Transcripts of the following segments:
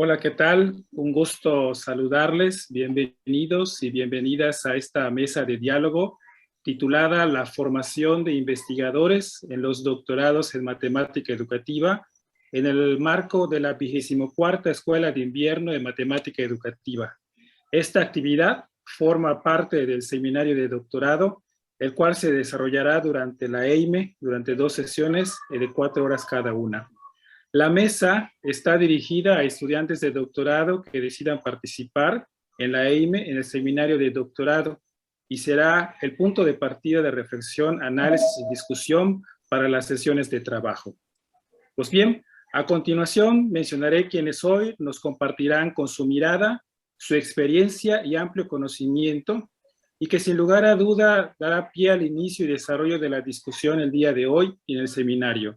Hola, ¿qué tal? Un gusto saludarles. Bienvenidos y bienvenidas a esta mesa de diálogo titulada La formación de investigadores en los doctorados en matemática educativa en el marco de la 24ª Escuela de Invierno de Matemática Educativa. Esta actividad forma parte del seminario de doctorado, el cual se desarrollará durante la EIME, durante 2 sesiones de 4 horas cada una. La mesa está dirigida a estudiantes de doctorado que decidan participar en la EIME en el seminario de doctorado y será el punto de partida de reflexión, análisis y discusión para las sesiones de trabajo. Pues bien, a continuación mencionaré quienes hoy nos compartirán con su mirada, su experiencia y amplio conocimiento y que sin lugar a duda dará pie al inicio y desarrollo de la discusión el día de hoy en el seminario.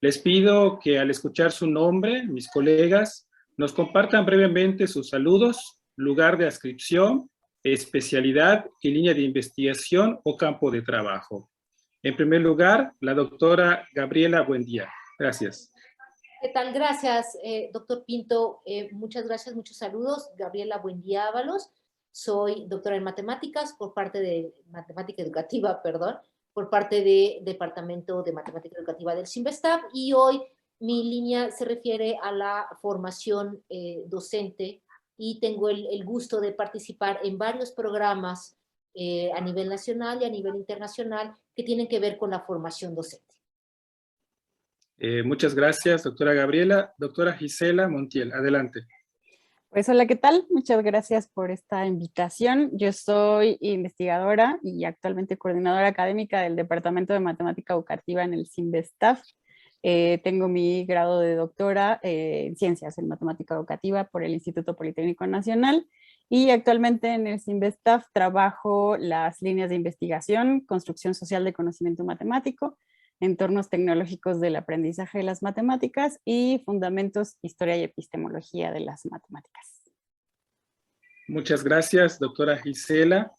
Les pido que al escuchar su nombre, mis colegas, nos compartan brevemente sus saludos, lugar de adscripción, especialidad y línea de investigación o campo de trabajo. En primer lugar, la doctora Gabriela Buendía. Gracias. ¿Qué tal? Gracias, doctor Pinto. Muchas gracias, muchos saludos. Gabriela Buendía Ábalos. Soy doctora en matemáticas por parte de matemática educativa, perdón, por parte del Departamento de Matemática Educativa del CIMBESTAF, y hoy mi línea se refiere a la formación docente y tengo el gusto de participar en varios programas a nivel nacional y a nivel internacional que tienen que ver con la formación docente. Muchas gracias, doctora Gabriela. Doctora Gisela Montiel, adelante. Pues hola, ¿qué tal? Muchas gracias por esta invitación. Yo soy investigadora y actualmente coordinadora académica del Departamento de Matemática Educativa en el CIMBESTAF. Tengo mi grado de doctora en Ciencias en Matemática Educativa por el Instituto Politécnico Nacional y actualmente en el CIMBESTAF trabajo las líneas de investigación, construcción social de conocimiento matemático, entornos tecnológicos del aprendizaje de las matemáticas y fundamentos, historia y epistemología de las matemáticas. Muchas gracias, doctora Gisela.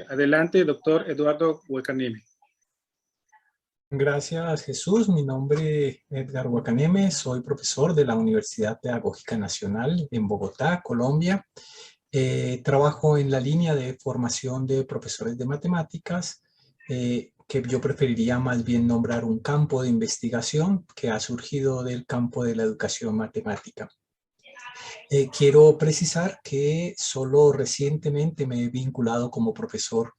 Adelante, doctor Eduardo Huecaneme. Gracias, Jesús. Mi nombre es Edgar Huacaneme, soy profesor de la Universidad Pedagógica Nacional en Bogotá, Colombia. Trabajo en la línea de formación de profesores de matemáticas, que yo preferiría más bien nombrar un campo de investigación que ha surgido del campo de la educación matemática. Quiero precisar que solo recientemente me he vinculado como profesor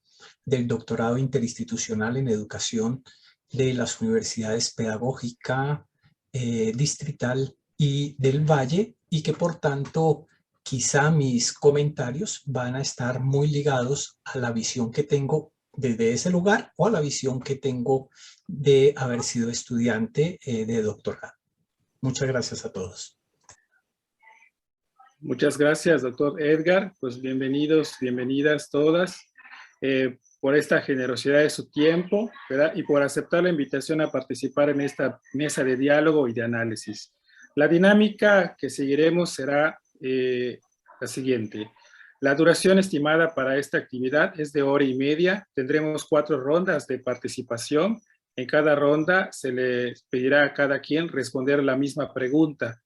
del doctorado interinstitucional en educación de las universidades pedagógica, distrital y del Valle, y que por tanto quizá mis comentarios van a estar muy ligados a la visión que tengo desde ese lugar o a la visión que tengo de haber sido estudiante de doctorado. Muchas gracias a todos. Muchas gracias, doctor Edgar. Pues bienvenidos, bienvenidas todas por esta generosidad de su tiempo, ¿verdad? Y por aceptar la invitación a participar en esta mesa de diálogo y de análisis. La dinámica que seguiremos será la siguiente. La duración estimada para esta actividad es de 1h30. Tendremos 4 rondas de participación. En cada ronda se le pedirá a cada quien responder la misma pregunta.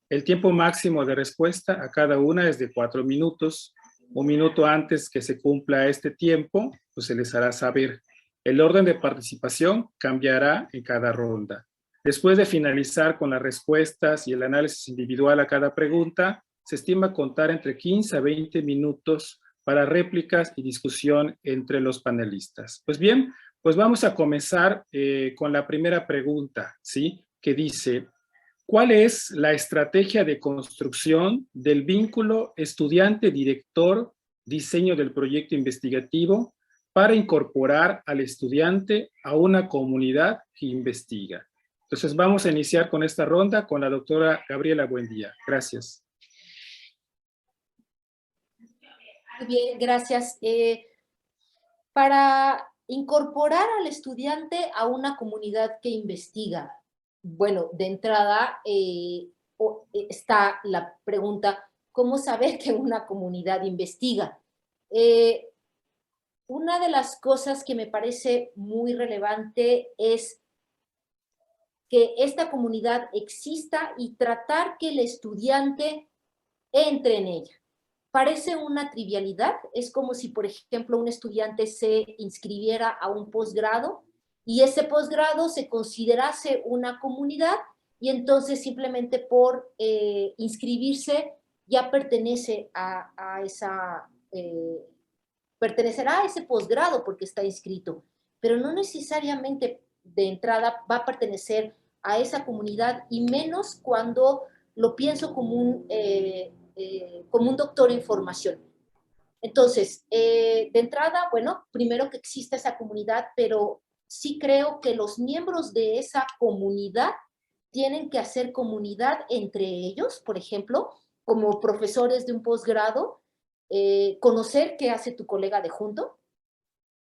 El tiempo máximo de respuesta a cada una es de 4 minutos. 1 minuto antes que se cumpla este tiempo, pues se les hará saber. El orden de participación cambiará en cada ronda. Después de finalizar con las respuestas y el análisis individual a cada pregunta, se estima contar entre 15 a 20 minutos para réplicas y discusión entre los panelistas. Pues bien, pues vamos a comenzar con la primera pregunta, ¿sí? Que dice: ¿cuál es la estrategia de construcción del vínculo estudiante-director, diseño del proyecto investigativo para incorporar al estudiante a una comunidad que investiga? Entonces vamos a iniciar con esta ronda con la doctora Gabriela Buendía. Gracias. Muy bien, gracias. Para incorporar al estudiante a una comunidad que investiga, bueno, de entrada está la pregunta, ¿cómo saber que una comunidad investiga? Una de las cosas que me parece muy relevante es que esta comunidad exista y tratar que el estudiante entre en ella. Parece una trivialidad, es como si, por ejemplo, un estudiante se inscribiera a un posgrado y ese posgrado se considerase una comunidad y entonces simplemente por inscribirse ya pertenece a esa, pertenecerá a ese posgrado porque está inscrito, pero no necesariamente de entrada va a pertenecer a esa comunidad y menos cuando lo pienso como un doctor en formación. Entonces, de entrada, bueno, primero que exista esa comunidad, pero sí creo que los miembros de esa comunidad tienen que hacer comunidad entre ellos, por ejemplo, como profesores de un posgrado, conocer qué hace tu colega de junto,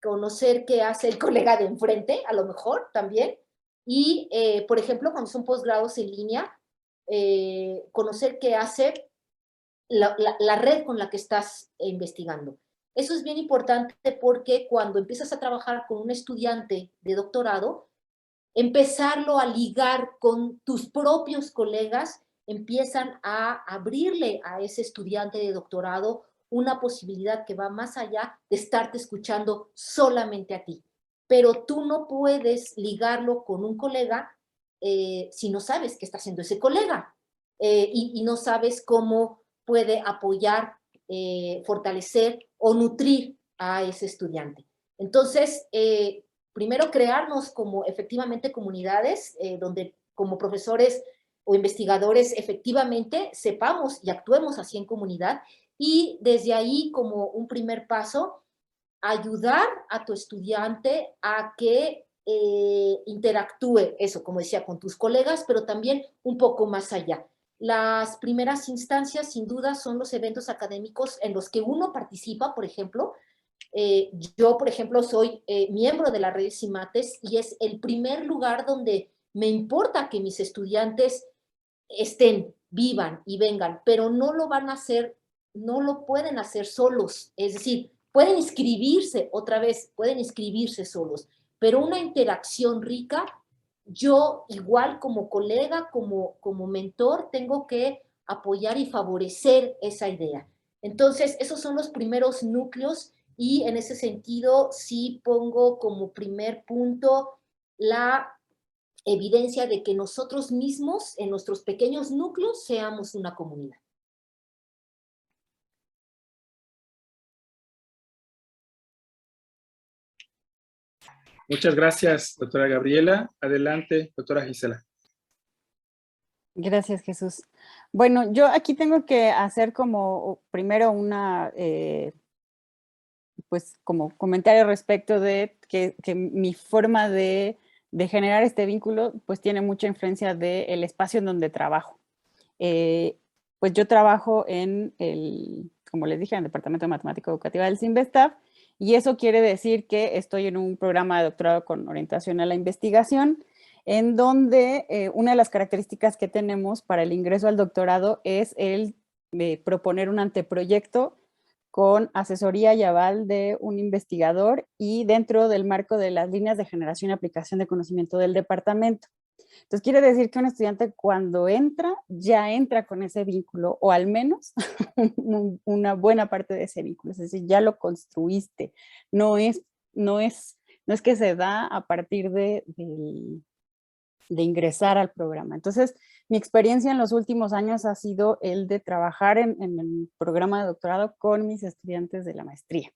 conocer qué hace el colega de enfrente, a lo mejor también, y, por ejemplo, cuando son posgrados en línea, conocer qué hace la red con la que estás investigando. Eso es bien importante porque cuando empiezas a trabajar con un estudiante de doctorado, empezarlo a ligar con tus propios colegas, empiezan a abrirle a ese estudiante de doctorado una posibilidad que va más allá de estarte escuchando solamente a ti. Pero tú no puedes ligarlo con un colega si no sabes qué está haciendo ese colega y no sabes cómo puede apoyar, fortalecer o nutrir a ese estudiante. Entonces, primero crearnos como efectivamente comunidades donde como profesores o investigadores efectivamente sepamos y actuemos así en comunidad y desde ahí como un primer paso ayudar a tu estudiante a que interactúe, eso como decía, con tus colegas, pero también un poco más allá. Las primeras instancias sin duda son los eventos académicos en los que uno participa, por ejemplo, yo, por ejemplo, soy miembro de la red CIMATES y es el primer lugar donde me importa que mis estudiantes estén, vivan y vengan, pero no lo van a hacer, no lo pueden hacer solos. Es decir, pueden inscribirse otra vez, pueden inscribirse solos, pero una interacción rica, yo igual como colega, como mentor, tengo que apoyar y favorecer esa idea. Entonces, esos son los primeros núcleos y en ese sentido sí pongo como primer punto la evidencia de que nosotros mismos en nuestros pequeños núcleos seamos una comunidad. Muchas gracias, doctora Gabriela. Adelante, doctora Gisela. Gracias, Jesús. Bueno, yo aquí tengo que hacer como primero una, pues como comentario respecto de que mi forma de generar este vínculo, pues tiene mucha influencia del espacio en donde trabajo. Pues yo trabajo en el, como les dije, en el Departamento de Matemática Educativa del CIMBESTAF, y eso quiere decir que estoy en un programa de doctorado con orientación a la investigación, en donde una de las características que tenemos para el ingreso al doctorado es el proponer un anteproyecto con asesoría y aval de un investigador y dentro del marco de las líneas de generación y aplicación de conocimiento del departamento. Entonces quiere decir que un estudiante cuando entra, ya entra con ese vínculo, o al menos una buena parte de ese vínculo, es decir, ya lo construiste, no es que se da a partir de ingresar al programa. Entonces, mi experiencia en los últimos años ha sido el de trabajar en el programa de doctorado con mis estudiantes de la maestría.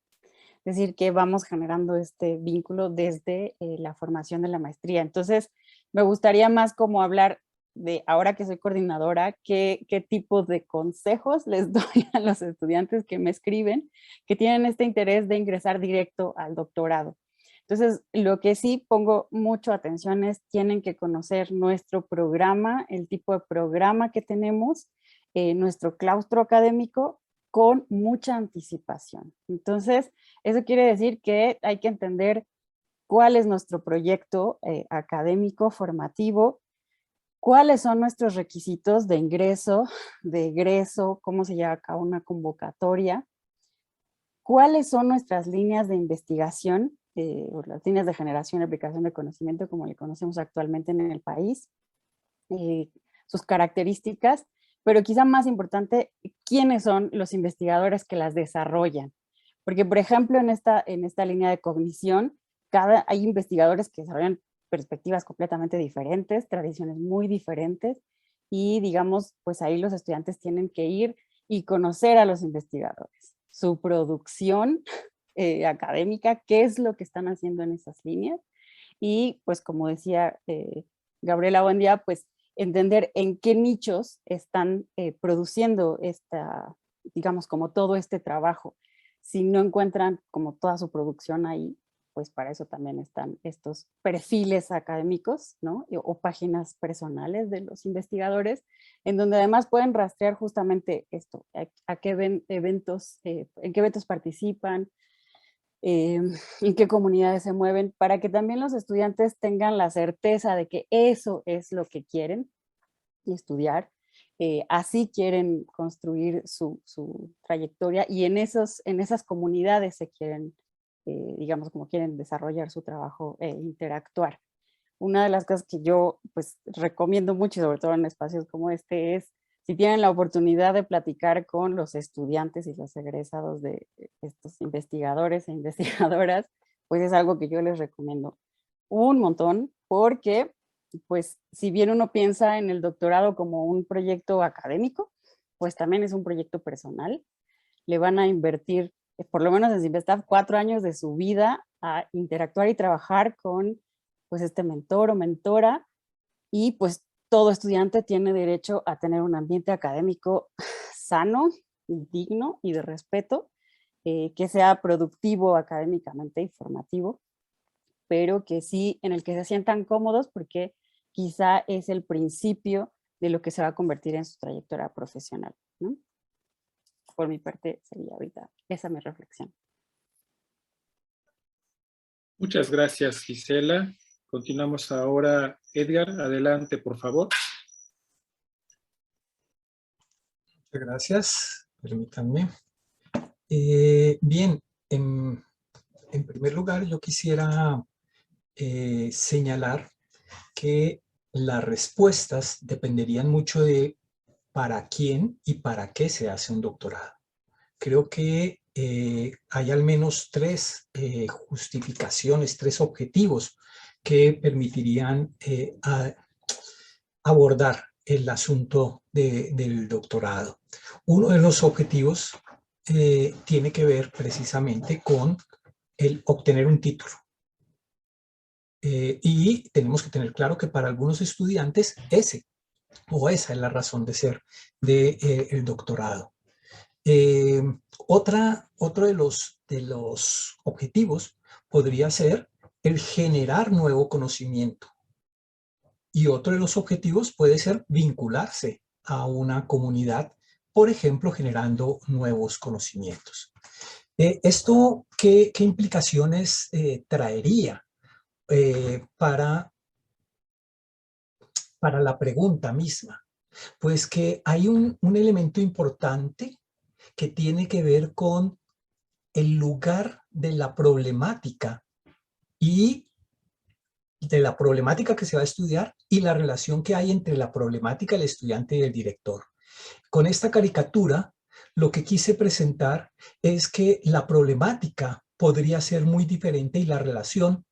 Es decir, que vamos generando este vínculo desde la formación de la maestría. Entonces, me gustaría más como hablar de, ahora que soy coordinadora, qué tipo de consejos les doy a los estudiantes que me escriben, que tienen este interés de ingresar directo al doctorado. Entonces, lo que sí pongo mucho atención es, tienen que conocer nuestro programa, el tipo de programa que tenemos, nuestro claustro académico, con mucha anticipación. Entonces, eso quiere decir que hay que entender cuál es nuestro proyecto académico, formativo, cuáles son nuestros requisitos de ingreso, de egreso, cómo se lleva a cabo una convocatoria, cuáles son nuestras líneas de investigación, o las líneas de generación y aplicación de conocimiento, como le conocemos actualmente en el país, sus características, pero quizá más importante, quiénes son los investigadores que las desarrollan. Porque, por ejemplo, en esta línea de cognición, hay investigadores que desarrollan perspectivas completamente diferentes, tradiciones muy diferentes, y digamos, pues ahí los estudiantes tienen que ir y conocer a los investigadores, su producción académica, qué es lo que están haciendo en esas líneas, y pues como decía Gabriela, buen día, pues entender en qué nichos están produciendo digamos, como todo este trabajo. Si no encuentran como toda su producción ahí, pues para eso también están estos perfiles académicos, ¿no? O páginas personales de los investigadores, en donde además pueden rastrear justamente esto, en qué eventos participan, en qué comunidades se mueven, para que también los estudiantes tengan la certeza de que eso es lo que quieren estudiar, así quieren construir su trayectoria, y en esas comunidades se quieren, digamos, como quieren desarrollar su trabajo e interactuar. Una de las cosas que yo pues recomiendo mucho, sobre todo en espacios como este, es si tienen la oportunidad de platicar con los estudiantes y los egresados de estos investigadores e investigadoras, pues es algo que yo les recomiendo un montón, porque pues si bien uno piensa en el doctorado como un proyecto académico, pues también es un proyecto personal. Le van a invertir, por lo menos en Sinvestav, 4 años de su vida a interactuar y trabajar con pues este mentor o mentora, y pues todo estudiante tiene derecho a tener un ambiente académico sano, digno y de respeto, que sea productivo académicamente y formativo, pero que sí, en el que se sientan cómodos, porque quizá es el principio de lo que se va a convertir en su trayectoria profesional, ¿no? Por mi parte sería ahorita esa mi reflexión. Muchas gracias, Gisela. Continuamos ahora. Edgar, adelante, por favor. Muchas gracias. Permítanme. Bien, en primer lugar yo quisiera señalar que las respuestas dependerían mucho de para quién y para qué se hace un doctorado. Creo que hay al menos 3 justificaciones, 3 objetivos que permitirían abordar el asunto del doctorado. Uno de los objetivos tiene que ver precisamente con el obtener un título. Y tenemos que tener claro que para algunos estudiantes esa es la razón de ser del doctorado. Otro de los objetivos podría ser el generar nuevo conocimiento. Y otro de los objetivos puede ser vincularse a una comunidad, por ejemplo, generando nuevos conocimientos. ¿Esto qué implicaciones traería para la pregunta misma? Pues que hay un elemento importante que tiene que ver con el lugar de la problemática y de la problemática que se va a estudiar y la relación que hay entre la problemática del estudiante y el director. Con esta caricatura, lo que quise presentar es que la problemática podría ser muy diferente y la relación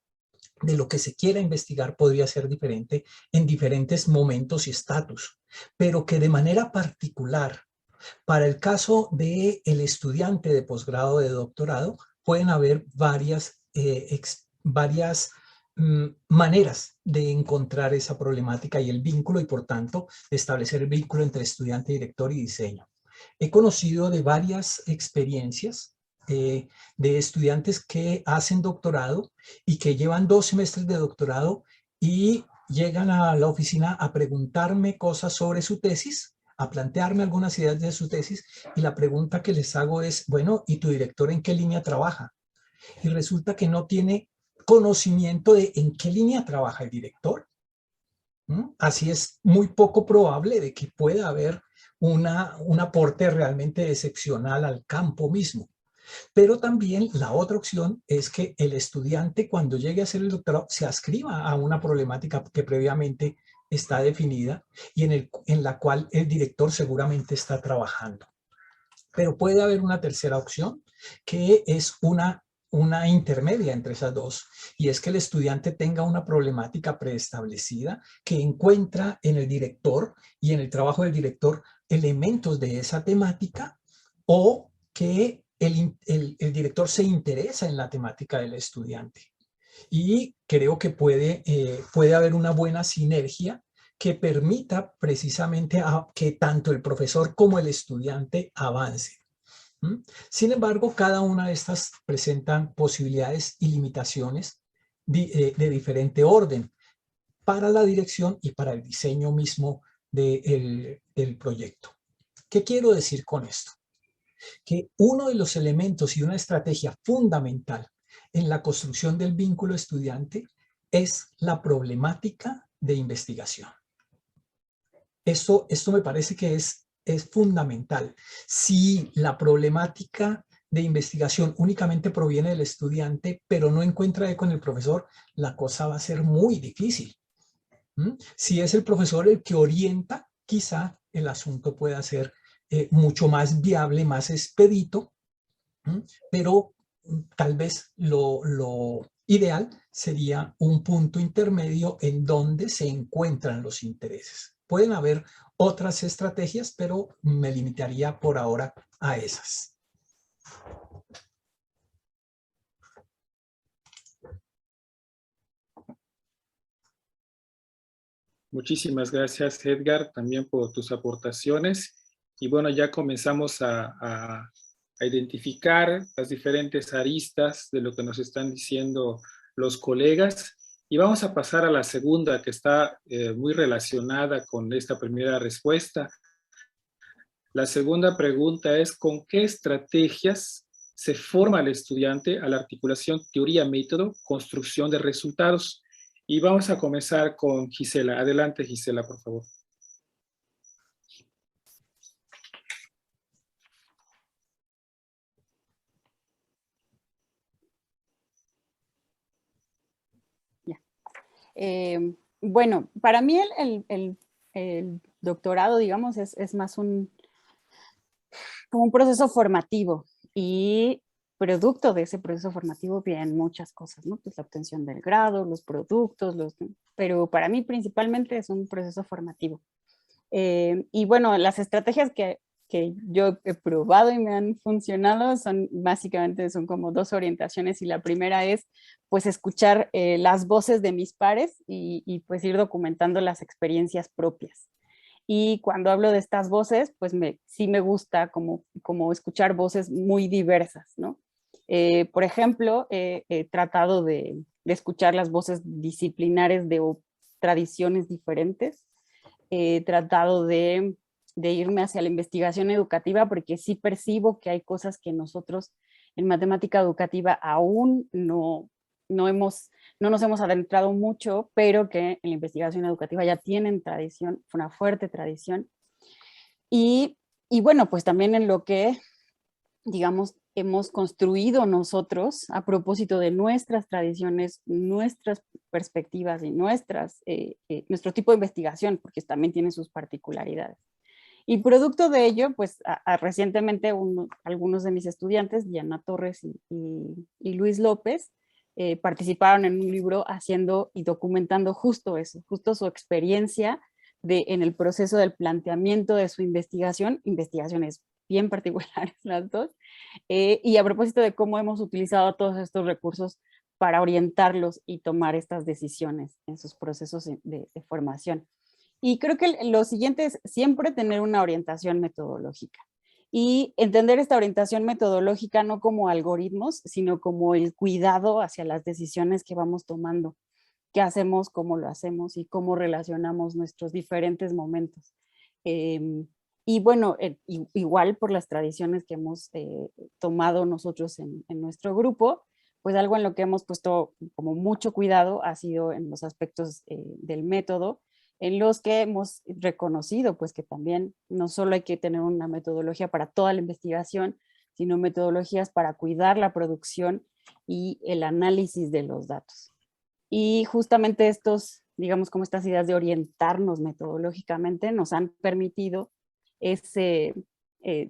de lo que se quiera investigar podría ser diferente en diferentes momentos y estatus, pero que de manera particular, para el caso del estudiante de posgrado o de doctorado, pueden haber varias maneras de encontrar esa problemática y el vínculo, y por tanto establecer el vínculo entre estudiante, director y diseño. He conocido de varias experiencias de estudiantes que hacen doctorado y que llevan 2 semestres de doctorado y llegan a la oficina a preguntarme cosas sobre su tesis, a plantearme algunas ideas de su tesis, y la pregunta que les hago es, bueno, ¿y tu director en qué línea trabaja? Y resulta que no tiene conocimiento de en qué línea trabaja el director. Así es muy poco probable de que pueda haber un aporte realmente excepcional al campo mismo. Pero también la otra opción es que el estudiante, cuando llegue a hacer el doctorado, se adscriba a una problemática que previamente está definida y en la cual el director seguramente está trabajando. Pero puede haber una tercera opción, que es una intermedia entre esas dos, y es que el estudiante tenga una problemática preestablecida que encuentra en el director y en el trabajo del director elementos de esa temática, o que el director se interesa en la temática del estudiante. Y creo que puede haber una buena sinergia que permita precisamente a que tanto el profesor como el estudiante avance. Sin embargo, cada una de estas presentan posibilidades y limitaciones de diferente orden para la dirección y para el diseño mismo del proyecto. ¿Qué quiero decir con esto? Que uno de los elementos y una estrategia fundamental en la construcción del vínculo estudiante es la problemática de investigación. Esto me parece que es fundamental. Si la problemática de investigación únicamente proviene del estudiante, pero no encuentra eco en el profesor, la cosa va a ser muy difícil. Si es el profesor el que orienta, quizá el asunto pueda ser mucho más viable, más expedito, pero tal vez lo ideal sería un punto intermedio en donde se encuentran los intereses. Pueden haber otras estrategias, pero me limitaría por ahora a esas. Muchísimas gracias, Edgar, también por tus aportaciones. Y bueno, ya comenzamos a identificar las diferentes aristas de lo que nos están diciendo los colegas. Y vamos a pasar a la segunda, que está muy relacionada con esta primera respuesta. La segunda pregunta es, ¿con qué estrategias se forma el estudiante a la articulación teoría-método, construcción de resultados? Y vamos a comenzar con Gisela. Adelante, Gisela, por favor. Bueno, para mí el doctorado, digamos, es más como un proceso formativo, y producto de ese proceso formativo vienen muchas cosas, ¿no? Pues la obtención del grado, los productos, pero para mí principalmente es un proceso formativo. Y bueno, las estrategias que yo he probado y me han funcionado básicamente son como dos orientaciones, y la primera es pues escuchar las voces de mis pares y pues ir documentando las experiencias propias. Y cuando hablo de estas voces, pues sí me gusta como escuchar voces muy diversas, ¿no? Por ejemplo, he tratado de escuchar las voces disciplinares de tradiciones diferentes. He tratado de irme hacia la investigación educativa, porque sí percibo que hay cosas que nosotros en matemática educativa aún no nos hemos adentrado mucho, pero que en la investigación educativa ya tienen tradición, una fuerte tradición. Y bueno, pues también en lo que, digamos, hemos construido nosotros a propósito de nuestras tradiciones, nuestras perspectivas y nuestro tipo de investigación, porque también tiene sus particularidades. Y producto de ello, pues recientemente algunos de mis estudiantes, Diana Torres y Luis López, participaron en un libro haciendo y documentando justo eso, justo su experiencia en el proceso del planteamiento de su investigaciones bien particulares las dos, y a propósito de cómo hemos utilizado todos estos recursos para orientarlos y tomar estas decisiones en sus procesos de formación. Y creo que lo siguiente es siempre tener una orientación metodológica y entender esta orientación metodológica no como algoritmos, sino como el cuidado hacia las decisiones que vamos tomando, qué hacemos, cómo lo hacemos y cómo relacionamos nuestros diferentes momentos. Y bueno, igual por las tradiciones que hemos tomado nosotros en nuestro grupo, pues algo en lo que hemos puesto como mucho cuidado ha sido en los aspectos del método, en los que hemos reconocido pues que también no solo hay que tener una metodología para toda la investigación, sino metodologías para cuidar la producción y el análisis de los datos. Y justamente digamos como estas ideas de orientarnos metodológicamente nos han permitido ese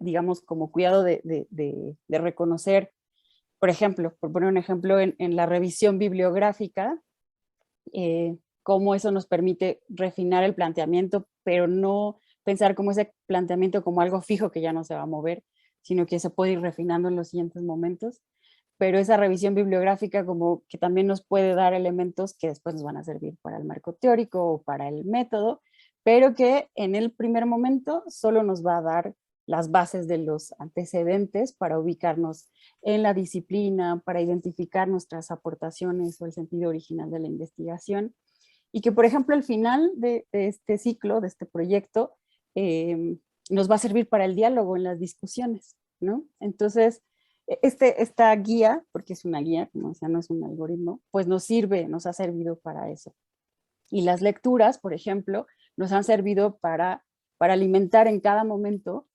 digamos, como cuidado de reconocer, por ejemplo, por poner un ejemplo, en la revisión bibliográfica, cómo eso nos permite refinar el planteamiento, pero no pensar como ese planteamiento como algo fijo que ya no se va a mover, sino que se puede ir refinando en los siguientes momentos. Pero esa revisión bibliográfica como que también nos puede dar elementos que después nos van a servir para el marco teórico o para el método, pero que en el primer momento solo nos va a dar las bases de los antecedentes para ubicarnos en la disciplina, para identificar nuestras aportaciones o el sentido original de la investigación. Y que, por ejemplo, al final de este ciclo, de este proyecto, nos va a servir para el diálogo en las discusiones, ¿no? Entonces, esta guía, porque es una guía, como decía, no es un algoritmo, pues nos sirve, nos ha servido para eso. Y las lecturas, por ejemplo, nos han servido para alimentar en cada momento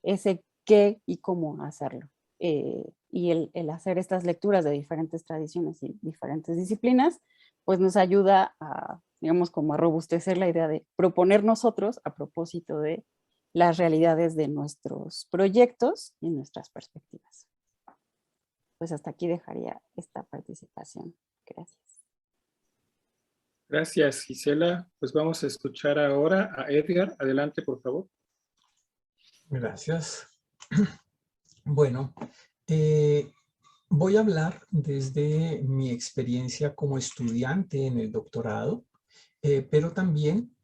ese qué y cómo hacerlo. Y el hacer estas lecturas de diferentes tradiciones y diferentes disciplinas, pues nos ayuda a, digamos, como a robustecer la idea de proponer nosotros a propósito de las realidades de nuestros proyectos y nuestras perspectivas. Pues hasta aquí dejaría esta participación. Gracias. Gracias, Gisela. Pues vamos a escuchar ahora a Edgar. Adelante, por favor. Gracias. Bueno, voy a hablar desde mi experiencia como estudiante en el doctorado, pero también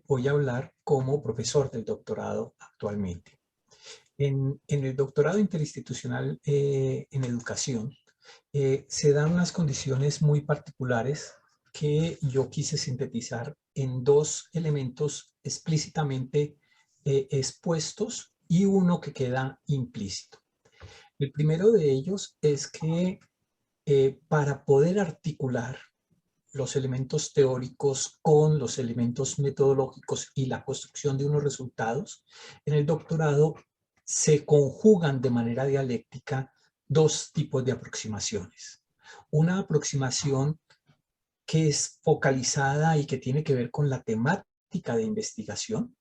voy a hablar como profesor del doctorado actualmente. En el doctorado interinstitucional en educación se dan unas condiciones muy particulares que yo quise sintetizar en dos elementos explícitamente expuestos y uno que queda implícito. El primero de ellos es que para poder articular los elementos teóricos con los elementos metodológicos y la construcción de unos resultados, en el doctorado se conjugan de manera dialéctica dos tipos de aproximaciones. Una aproximación que es focalizada y que tiene que ver con la temática de investigación,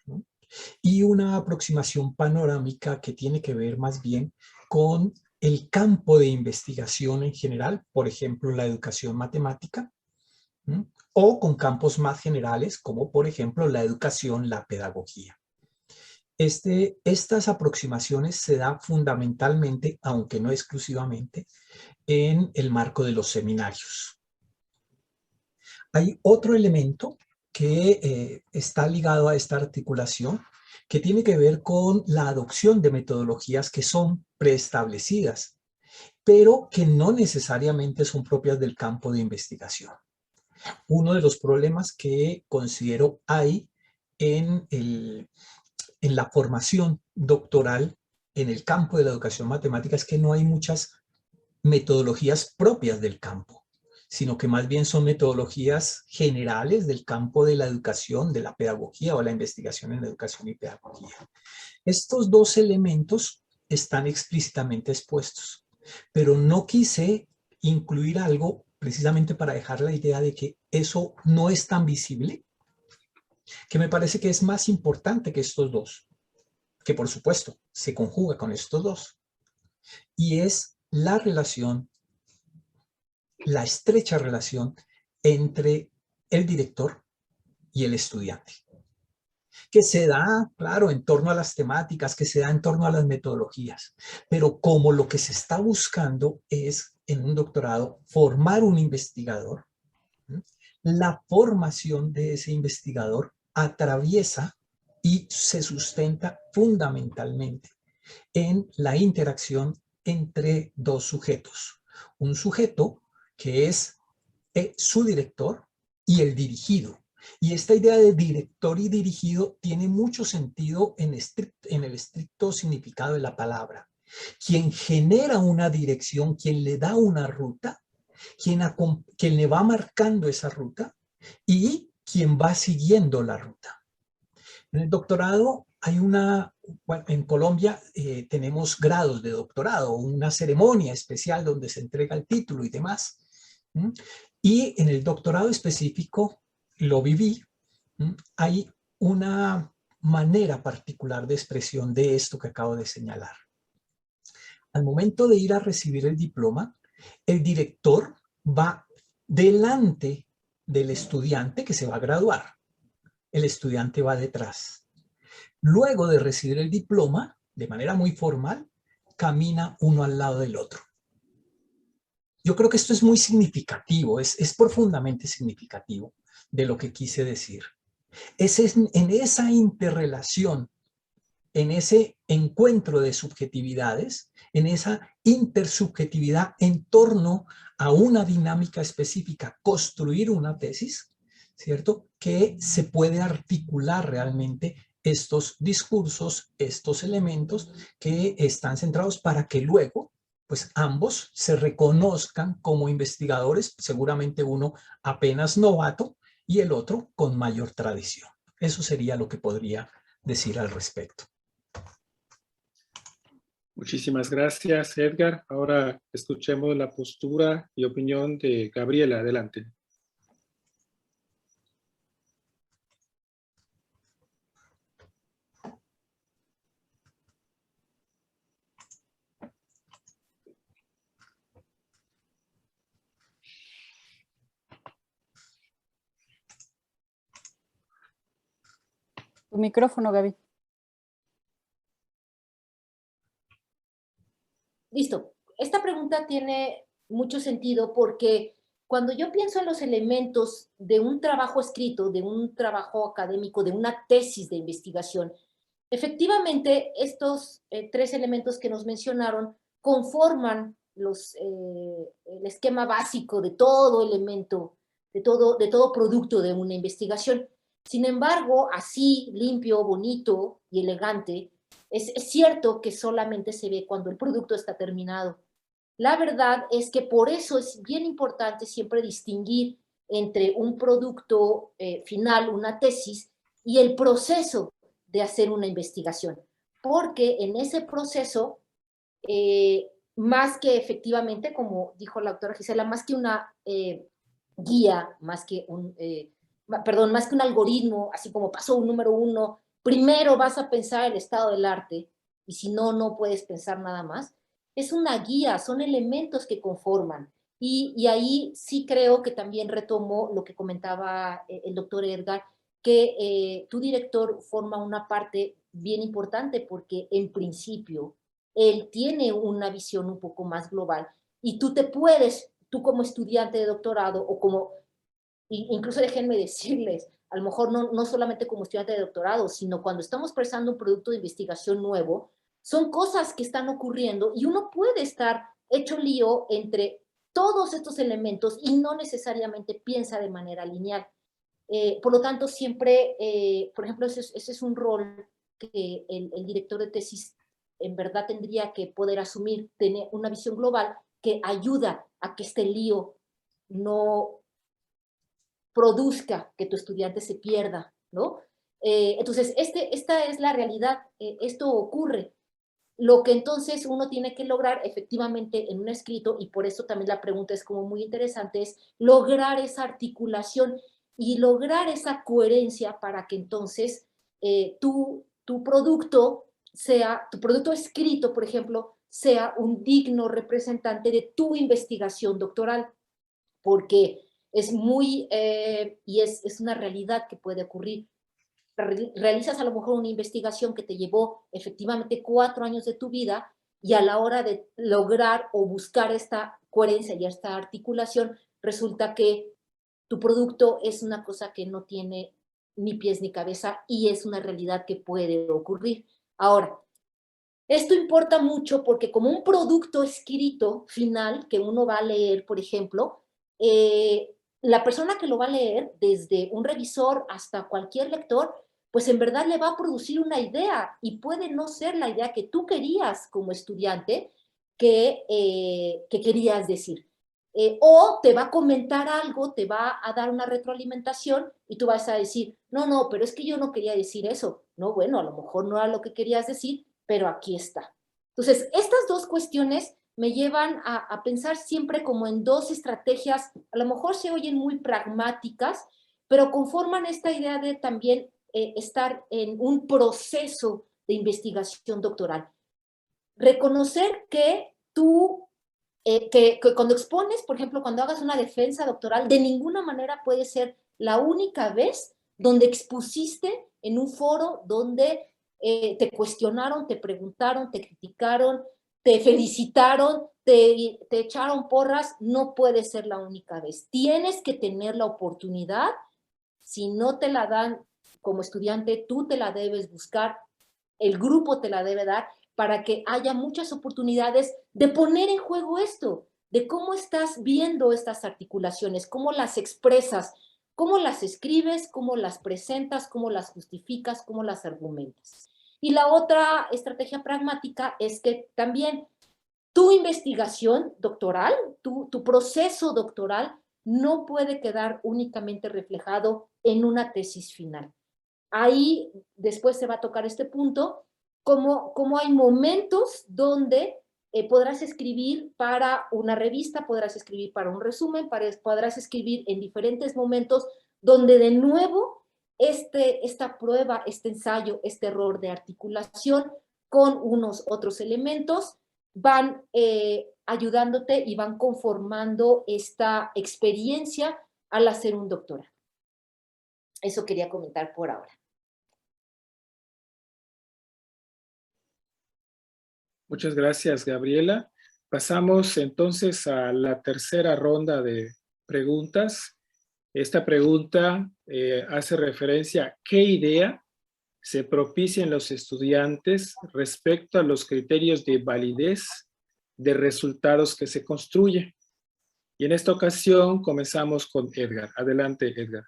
¿no? Y una aproximación panorámica que tiene que ver más bien con el campo de investigación en general, por ejemplo, la educación matemática, ¿no? O con campos más generales, como por ejemplo la educación, la pedagogía. Estas aproximaciones se dan fundamentalmente, aunque no exclusivamente, en el marco de los seminarios. Hay otro elemento que está ligado a esta articulación, que tiene que ver con la adopción de metodologías que son preestablecidas, pero que no necesariamente son propias del campo de investigación. Uno de los problemas que considero hay en la formación doctoral en el campo de la educación matemática es que no hay muchas metodologías propias del campo, sino que más bien son metodologías generales del campo de la educación, de la pedagogía o la investigación en educación y pedagogía. Estos dos elementos están explícitamente expuestos, pero no quise incluir algo precisamente para dejar la idea de que eso no es tan visible, que me parece que es más importante que estos dos, que por supuesto se conjuga con estos dos, y es la relación, la estrecha relación entre el director y el estudiante, que se da, claro, en torno a las temáticas, que se da en torno a las metodologías, pero como lo que se está buscando es, en un doctorado, formar un investigador, la formación de ese investigador atraviesa y se sustenta fundamentalmente en la interacción entre dos sujetos. Un sujeto que es su director y el dirigido. Y esta idea de director y dirigido tiene mucho sentido en el estricto significado de la palabra. Quien genera una dirección, quien le da una ruta, quien le va marcando esa ruta y quien va siguiendo la ruta. En el doctorado hay bueno, en Colombia tenemos grados de doctorado, una ceremonia especial donde se entrega el título y demás. Y en el doctorado específico, lo viví, hay una manera particular de expresión de esto que acabo de señalar. Al momento de ir a recibir el diploma, el director va delante del estudiante que se va a graduar. El estudiante va detrás. Luego de recibir el diploma, de manera muy formal, camina uno al lado del otro. Yo creo que esto es muy significativo, es profundamente significativo de lo que quise decir. Es en esa interrelación, en ese encuentro de subjetividades, en esa intersubjetividad en torno a una dinámica específica, construir una tesis, ¿cierto? Que se puede articular realmente estos discursos, estos elementos que están centrados para que luego, pues ambos se reconozcan como investigadores, seguramente uno apenas novato y el otro con mayor tradición. Eso sería lo que podría decir al respecto. Muchísimas gracias, Edgar. Ahora escuchemos la postura y opinión de Gabriela. Adelante. Tu micrófono, Gaby. Listo. Esta pregunta tiene mucho sentido porque cuando yo pienso en los elementos de un trabajo escrito, de un trabajo académico, de una tesis de investigación, efectivamente estos tres elementos que nos mencionaron conforman el esquema básico de todo elemento, de todo producto de una investigación. Sin embargo, así, limpio, bonito y elegante, es cierto que solamente se ve cuando el producto está terminado. La verdad es que por eso es bien importante siempre distinguir entre un producto final, una tesis, y el proceso de hacer una investigación. Porque en ese proceso, más que efectivamente, como dijo la doctora Gisela, más que una guía, más que un algoritmo, así como paso un número 1, primero vas a pensar el estado del arte, y si no, no puedes pensar nada más. Es una guía, son elementos que conforman. Y ahí sí creo que también retomo lo que comentaba el doctor Edgar, que tu director forma una parte bien importante porque en principio él tiene una visión un poco más global y tú como estudiante de doctorado o como, incluso déjenme decirles, a lo mejor no solamente como estudiante de doctorado, sino cuando estamos presentando un producto de investigación nuevo, son cosas que están ocurriendo y uno puede estar hecho lío entre todos estos elementos y no necesariamente piensa de manera lineal. Por lo tanto, siempre, por ejemplo, ese es un rol que el director de tesis en verdad tendría que poder asumir, tener una visión global que ayuda a que este lío no produzca que tu estudiante se pierda, ¿no? Entonces, esta es la realidad, esto ocurre. Lo que entonces uno tiene que lograr efectivamente en un escrito, y por eso también la pregunta es como muy interesante, es lograr esa articulación y lograr esa coherencia para que entonces tu producto escrito, por ejemplo, sea un digno representante de tu investigación doctoral, porque es muy, y es una realidad que puede ocurrir. Realizas a lo mejor una investigación que te llevó efectivamente 4 años de tu vida y a la hora de lograr o buscar esta coherencia y esta articulación, resulta que tu producto es una cosa que no tiene ni pies ni cabeza y es una realidad que puede ocurrir. Ahora, esto importa mucho porque como un producto escrito final que uno va a leer, por ejemplo, la persona que lo va a leer, desde un revisor hasta cualquier lector, pues en verdad le va a producir una idea y puede no ser la idea que tú querías como estudiante que querías decir. O te va a comentar algo, te va a dar una retroalimentación y tú vas a decir, no, pero es que yo no quería decir eso. No, bueno, a lo mejor no era lo que querías decir, pero aquí está. Entonces, estas dos cuestiones me llevan a pensar siempre como en dos estrategias, a lo mejor se oyen muy pragmáticas, pero conforman esta idea de también estar en un proceso de investigación doctoral. Reconocer que tú, que cuando expones, por ejemplo, cuando hagas una defensa doctoral, de ninguna manera puede ser la única vez donde expusiste en un foro donde te cuestionaron, te preguntaron, te criticaron, te felicitaron, te echaron porras. No puede ser la única vez. Tienes que tener la oportunidad. Si no te la dan como estudiante, tú te la debes buscar, el grupo te la debe dar, para que haya muchas oportunidades de poner en juego esto, de cómo estás viendo estas articulaciones, cómo las expresas, cómo las escribes, cómo las presentas, cómo las justificas, cómo las argumentas. Y la otra estrategia pragmática es que también tu investigación doctoral, tu proceso doctoral, no puede quedar únicamente reflejado en una tesis final. Ahí después se va a tocar este punto, como hay momentos donde podrás escribir para una revista, podrás escribir para un resumen, podrás escribir en diferentes momentos donde de nuevo esta prueba, este ensayo, este error de articulación con unos otros elementos van ayudándote y van conformando esta experiencia al hacer un doctorado. Eso quería comentar por ahora. Muchas gracias, Gabriela. Pasamos entonces a la tercera ronda de preguntas. Esta pregunta hace referencia a qué idea se propicia en los estudiantes respecto a los criterios de validez de resultados que se construyen. Y en esta ocasión comenzamos con Edgar. Adelante, Edgar.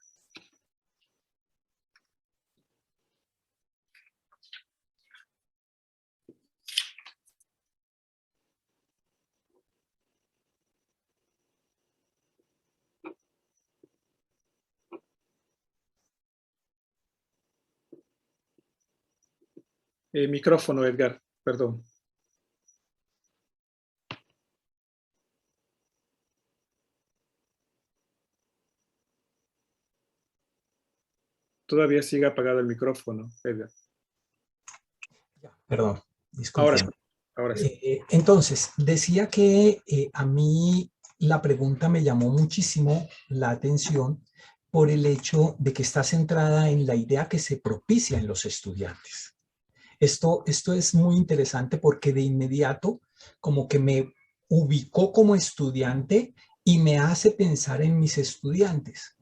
Micrófono, Edgar, perdón. Todavía sigue apagado el micrófono, Edgar. Perdón, disculpen. Ahora sí. Entonces, decía que a mí la pregunta me llamó muchísimo la atención por el hecho de que está centrada en la idea que se propicia en los estudiantes. Esto es muy interesante porque de inmediato como que me ubicó como estudiante y me hace pensar en mis estudiantes.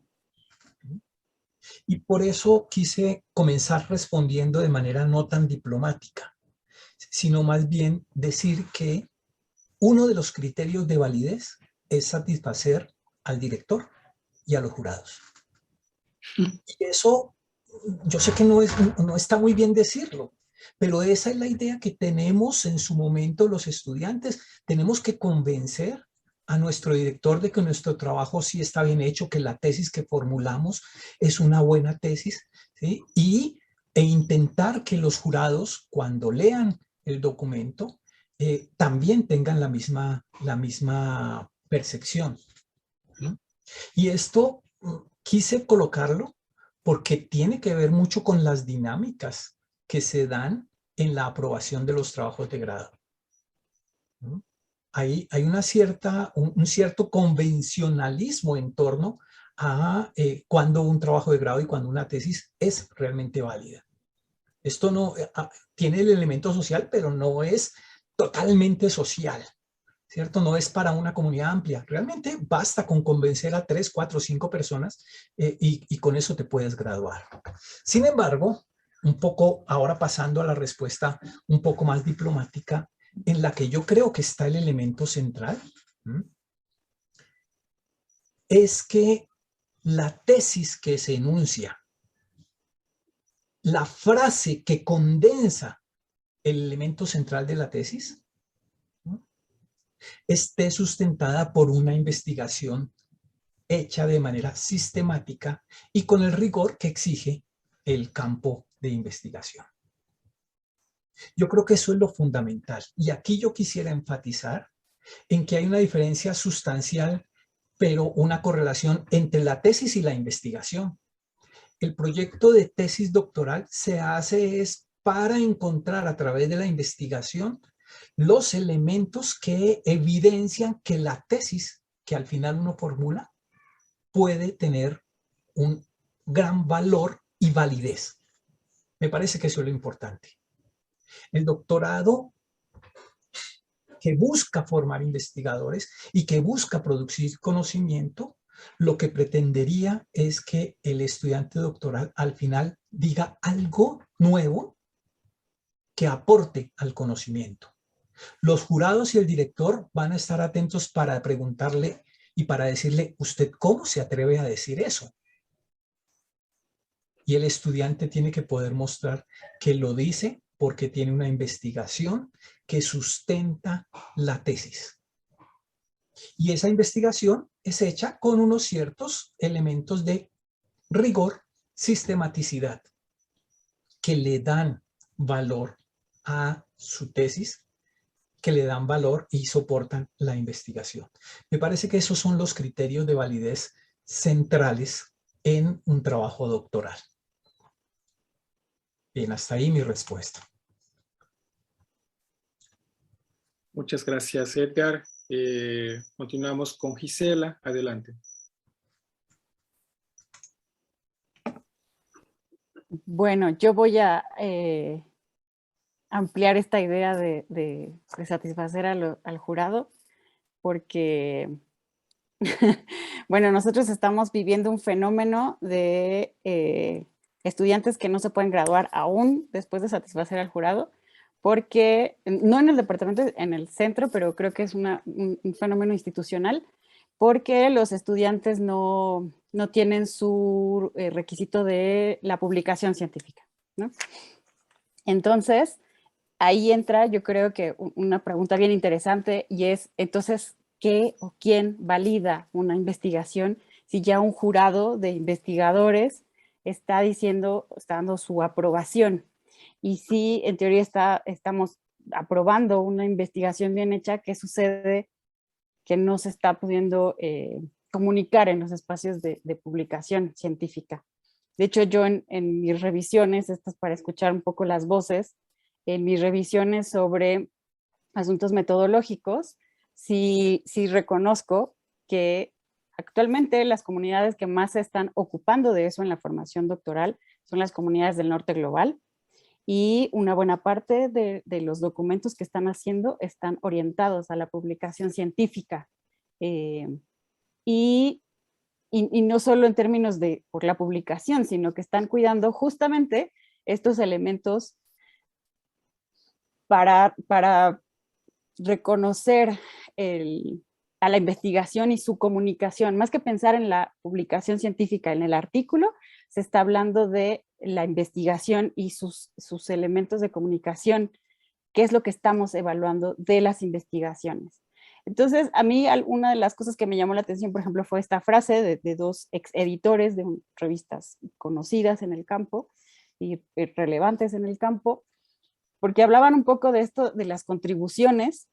Y por eso quise comenzar respondiendo de manera no tan diplomática, sino más bien decir que uno de los criterios de validez es satisfacer al director y a los jurados. Y eso, yo sé que no está muy bien decirlo, pero esa es la idea que tenemos en su momento los estudiantes. Tenemos que convencer a nuestro director de que nuestro trabajo sí está bien hecho, que la tesis que formulamos es una buena tesis, ¿sí? E intentar que los jurados, cuando lean el documento, también tengan la misma percepción, ¿no? Y esto quise colocarlo porque tiene que ver mucho con las dinámicas que se dan en la aprobación de los trabajos de grado, ¿no? Hay un cierto convencionalismo en torno a cuando un trabajo de grado y cuando una tesis es realmente válida. Esto no tiene el elemento social, pero no es totalmente social, ¿cierto? No es para una comunidad amplia. Realmente basta con convencer a 3, 4, 5 personas y con eso te puedes graduar. Sin embargo, un poco ahora pasando a la respuesta un poco más diplomática, en la que yo creo que está el elemento central, es que la tesis que se enuncia, la frase que condensa el elemento central de la tesis, esté sustentada por una investigación hecha de manera sistemática y con el rigor que exige el campo de investigación. Yo creo que eso es lo fundamental. Y aquí yo quisiera enfatizar en que hay una diferencia sustancial, pero una correlación entre la tesis y la investigación. el proyecto de tesis doctoral se hace es para encontrar a través de la investigación los elementos que evidencian que la tesis que al final uno formula puede tener un gran valor y validez. Me parece que eso es lo importante. El doctorado que busca formar investigadores y que busca producir conocimiento, lo que pretendería es que el estudiante doctoral al final diga algo nuevo que aporte al conocimiento. Los jurados y el director van a estar atentos para preguntarle y para decirle, ¿usted cómo se atreve a decir eso? Y el estudiante tiene que poder mostrar que lo dice porque tiene una investigación que sustenta la tesis. Y esa investigación es hecha con unos ciertos elementos de rigor, sistematicidad, que le dan valor a su tesis, que le dan valor y soportan la investigación. Me parece que esos son los criterios de validez centrales en un trabajo doctoral. Bien, hasta ahí mi respuesta. Muchas gracias, Edgar. Continuamos con Gisela. Adelante. Bueno, yo voy a ampliar esta idea de satisfacer al jurado, porque, bueno, nosotros estamos viviendo un fenómeno de estudiantes que no se pueden graduar aún después de satisfacer al jurado, porque, no en el departamento, en el centro, pero creo que es un fenómeno institucional, porque los estudiantes no tienen su requisito de la publicación científica, ¿no? Entonces, ahí entra, yo creo que una pregunta bien interesante, y es, entonces, ¿qué o quién valida una investigación si ya un jurado de investigadores está dando su aprobación? Y si en teoría estamos aprobando una investigación bien hecha, ¿qué sucede que no se está pudiendo comunicar en los espacios de publicación científica? De hecho, yo en mis revisiones, estas para escuchar un poco las voces, en mis revisiones sobre asuntos metodológicos, sí reconozco que actualmente las comunidades que más se están ocupando de eso en la formación doctoral son las comunidades del norte global, y una buena parte de los documentos que están haciendo están orientados a la publicación científica. Y no solo en términos de por la publicación, sino que están cuidando justamente estos elementos para reconocer a la investigación y su comunicación. Más que pensar en la publicación científica en el artículo, se está hablando de la investigación y sus elementos de comunicación, qué es lo que estamos evaluando de las investigaciones. Entonces, a mí una de las cosas que me llamó la atención, por ejemplo, fue esta frase de dos ex editores de revistas conocidas en el campo y relevantes en el campo, porque hablaban un poco de esto, de las contribuciones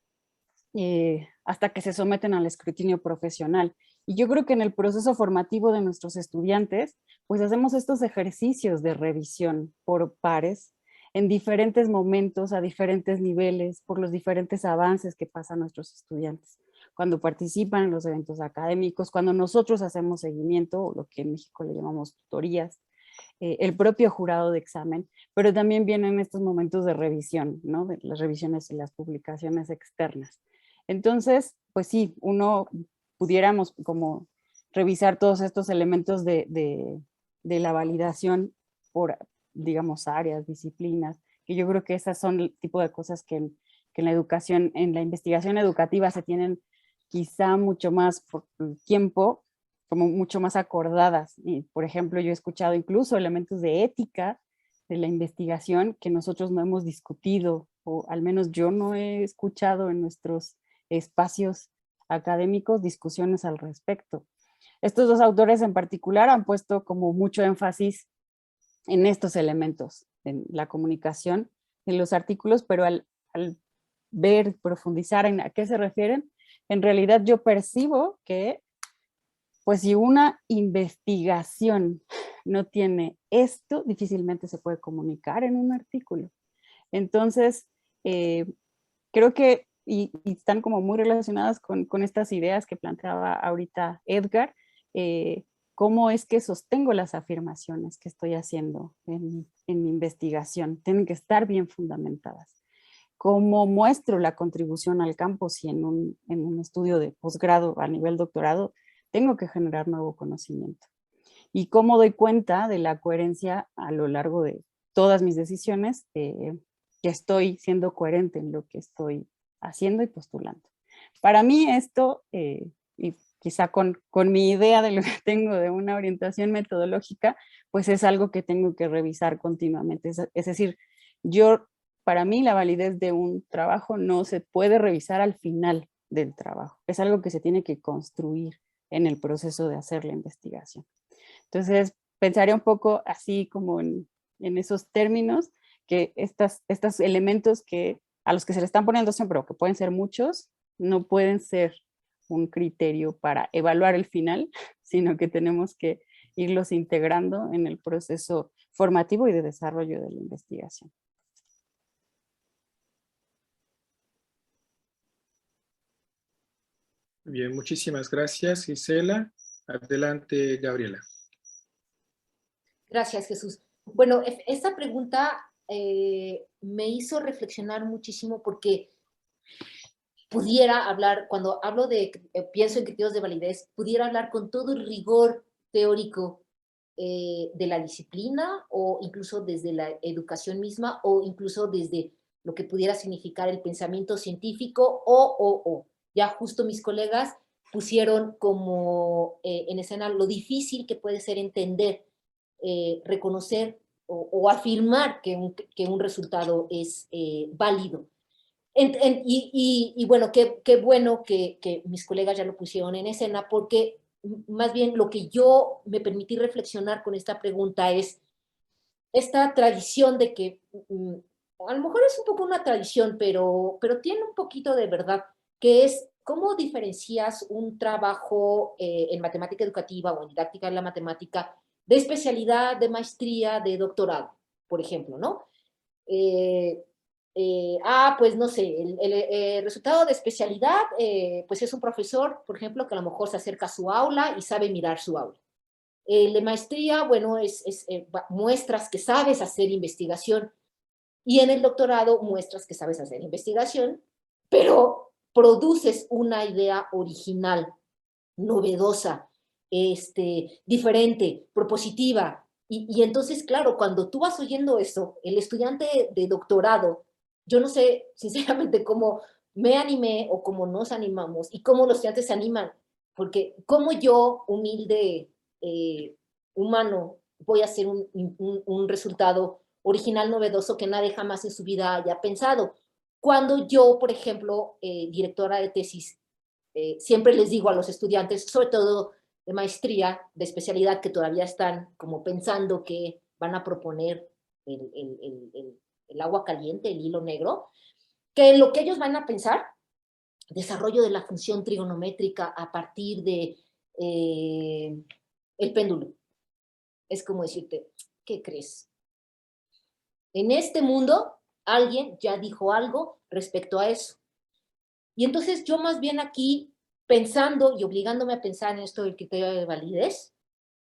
hasta que se someten al escrutinio profesional. Y yo creo que en el proceso formativo de nuestros estudiantes, pues hacemos estos ejercicios de revisión por pares, en diferentes momentos, a diferentes niveles, por los diferentes avances que pasan nuestros estudiantes. Cuando participan en los eventos académicos, cuando nosotros hacemos seguimiento, o lo que en México le llamamos tutorías, el propio jurado de examen, pero también vienen estos momentos de revisión, ¿no? De las revisiones y las publicaciones externas. Entonces, pues sí, pudiéramos como revisar todos estos elementos de la validación por, digamos, áreas, disciplinas, que yo creo que esas son el tipo de cosas que en la educación, en la investigación educativa se tienen quizá mucho más por tiempo, como mucho más acordadas. Y, por ejemplo, yo he escuchado incluso elementos de ética de la investigación que nosotros no hemos discutido, o al menos yo no he escuchado en nuestros espacios académicos discusiones al respecto. Estos dos autores en particular han puesto como mucho énfasis en estos elementos, en la comunicación, en los artículos, pero al ver, profundizar en a qué se refieren, en realidad yo percibo que pues si una investigación no tiene esto, difícilmente se puede comunicar en un artículo. Entonces, creo que, y están como muy relacionadas con estas ideas que planteaba ahorita Edgar, cómo es que sostengo las afirmaciones que estoy haciendo en mi investigación. Tienen que estar bien fundamentadas. Cómo muestro la contribución al campo si en un estudio de posgrado a nivel doctorado tengo que generar nuevo conocimiento. Y cómo doy cuenta de la coherencia a lo largo de todas mis decisiones, que estoy siendo coherente en lo que estoy haciendo y postulando. Para mí esto, y quizá con mi idea de lo que tengo de una orientación metodológica, pues es algo que tengo que revisar continuamente. Es decir, para mí la validez de un trabajo no se puede revisar al final del trabajo. Es algo que se tiene que construir en el proceso de hacer la investigación. Entonces, pensaría un poco así como en esos términos, que estos elementos a los que se le están poniendo siempre, o que pueden ser muchos, no pueden ser un criterio para evaluar el final, sino que tenemos que irlos integrando en el proceso formativo y de desarrollo de la investigación. Bien, muchísimas gracias, Gisela. Adelante, Gabriela. Gracias, Jesús. Bueno, esta pregunta me hizo reflexionar muchísimo porque pudiera hablar, cuando hablo pienso en criterios de validez, pudiera hablar con todo el rigor teórico de la disciplina o incluso desde la educación misma o incluso desde lo que pudiera significar el pensamiento científico o. Ya justo mis colegas pusieron como en escena lo difícil que puede ser entender, reconocer o afirmar que un resultado es válido. Y bueno, qué bueno que mis colegas ya lo pusieron en escena, porque más bien lo que yo me permití reflexionar con esta pregunta es esta tradición de que, a lo mejor es un poco una tradición, pero tiene un poquito de verdad, que es cómo diferencias un trabajo en matemática educativa o en didáctica de la matemática de especialidad, de maestría, de doctorado, por ejemplo, ¿no? Pues no sé, el resultado de especialidad, pues es un profesor, por ejemplo, que a lo mejor se acerca a su aula y sabe mirar su aula. La maestría, bueno, muestras que sabes hacer investigación, y en el doctorado muestras que sabes hacer investigación, pero produces una idea original, novedosa, diferente, propositiva. Y entonces, claro, cuando tú vas oyendo eso, el estudiante de doctorado, yo no sé sinceramente cómo me animé o cómo nos animamos y cómo los estudiantes se animan, porque como yo, humilde humano, voy a hacer un resultado original, novedoso, que nadie jamás en su vida haya pensado. Cuando yo, por ejemplo, directora de tesis, siempre les digo a los estudiantes, sobre todo de maestría, de especialidad, que todavía están como pensando que van a proponer el agua caliente, el hilo negro, que lo que ellos van a pensar, desarrollo de la función trigonométrica a partir de el péndulo. Es como decirte, ¿qué crees? En este mundo, alguien ya dijo algo respecto a eso. Y entonces yo más bien aquí, pensando y obligándome a pensar en esto del criterio de validez,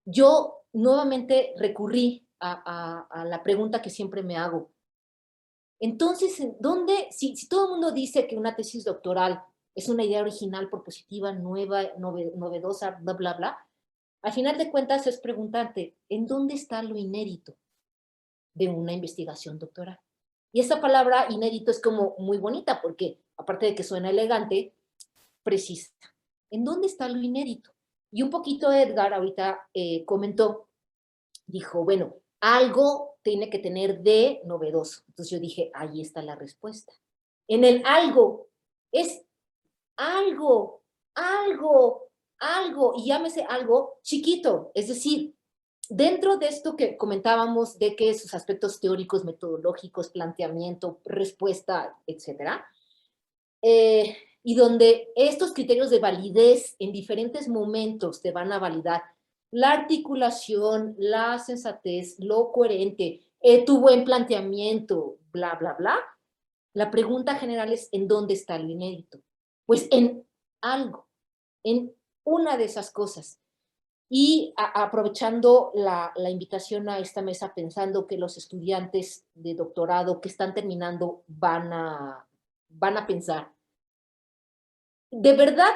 yo nuevamente recurrí a la pregunta que siempre me hago. Entonces, si todo el mundo dice que una tesis doctoral es una idea original, propositiva, nueva, novedosa, bla, bla, bla, al final de cuentas es preguntarte, ¿en dónde está lo inédito de una investigación doctoral? Y esa palabra inédito es como muy bonita porque, aparte de que suena elegante, precisa. ¿En dónde está lo inédito? Y un poquito Edgar ahorita comentó, dijo, bueno, algo tiene que tener de novedoso. Entonces yo dije, ahí está la respuesta. En el algo, es algo, y llámese algo chiquito, es decir, dentro de esto que comentábamos de que sus aspectos teóricos, metodológicos, planteamiento, respuesta, etcétera, y donde estos criterios de validez en diferentes momentos te van a validar la articulación, la sensatez, lo coherente, tu buen planteamiento, bla, bla, bla. La pregunta general es, ¿en dónde está lo inédito? Pues en algo, en una de esas cosas. Y aprovechando la invitación a esta mesa, pensando que los estudiantes de doctorado que están terminando van a pensar, de verdad,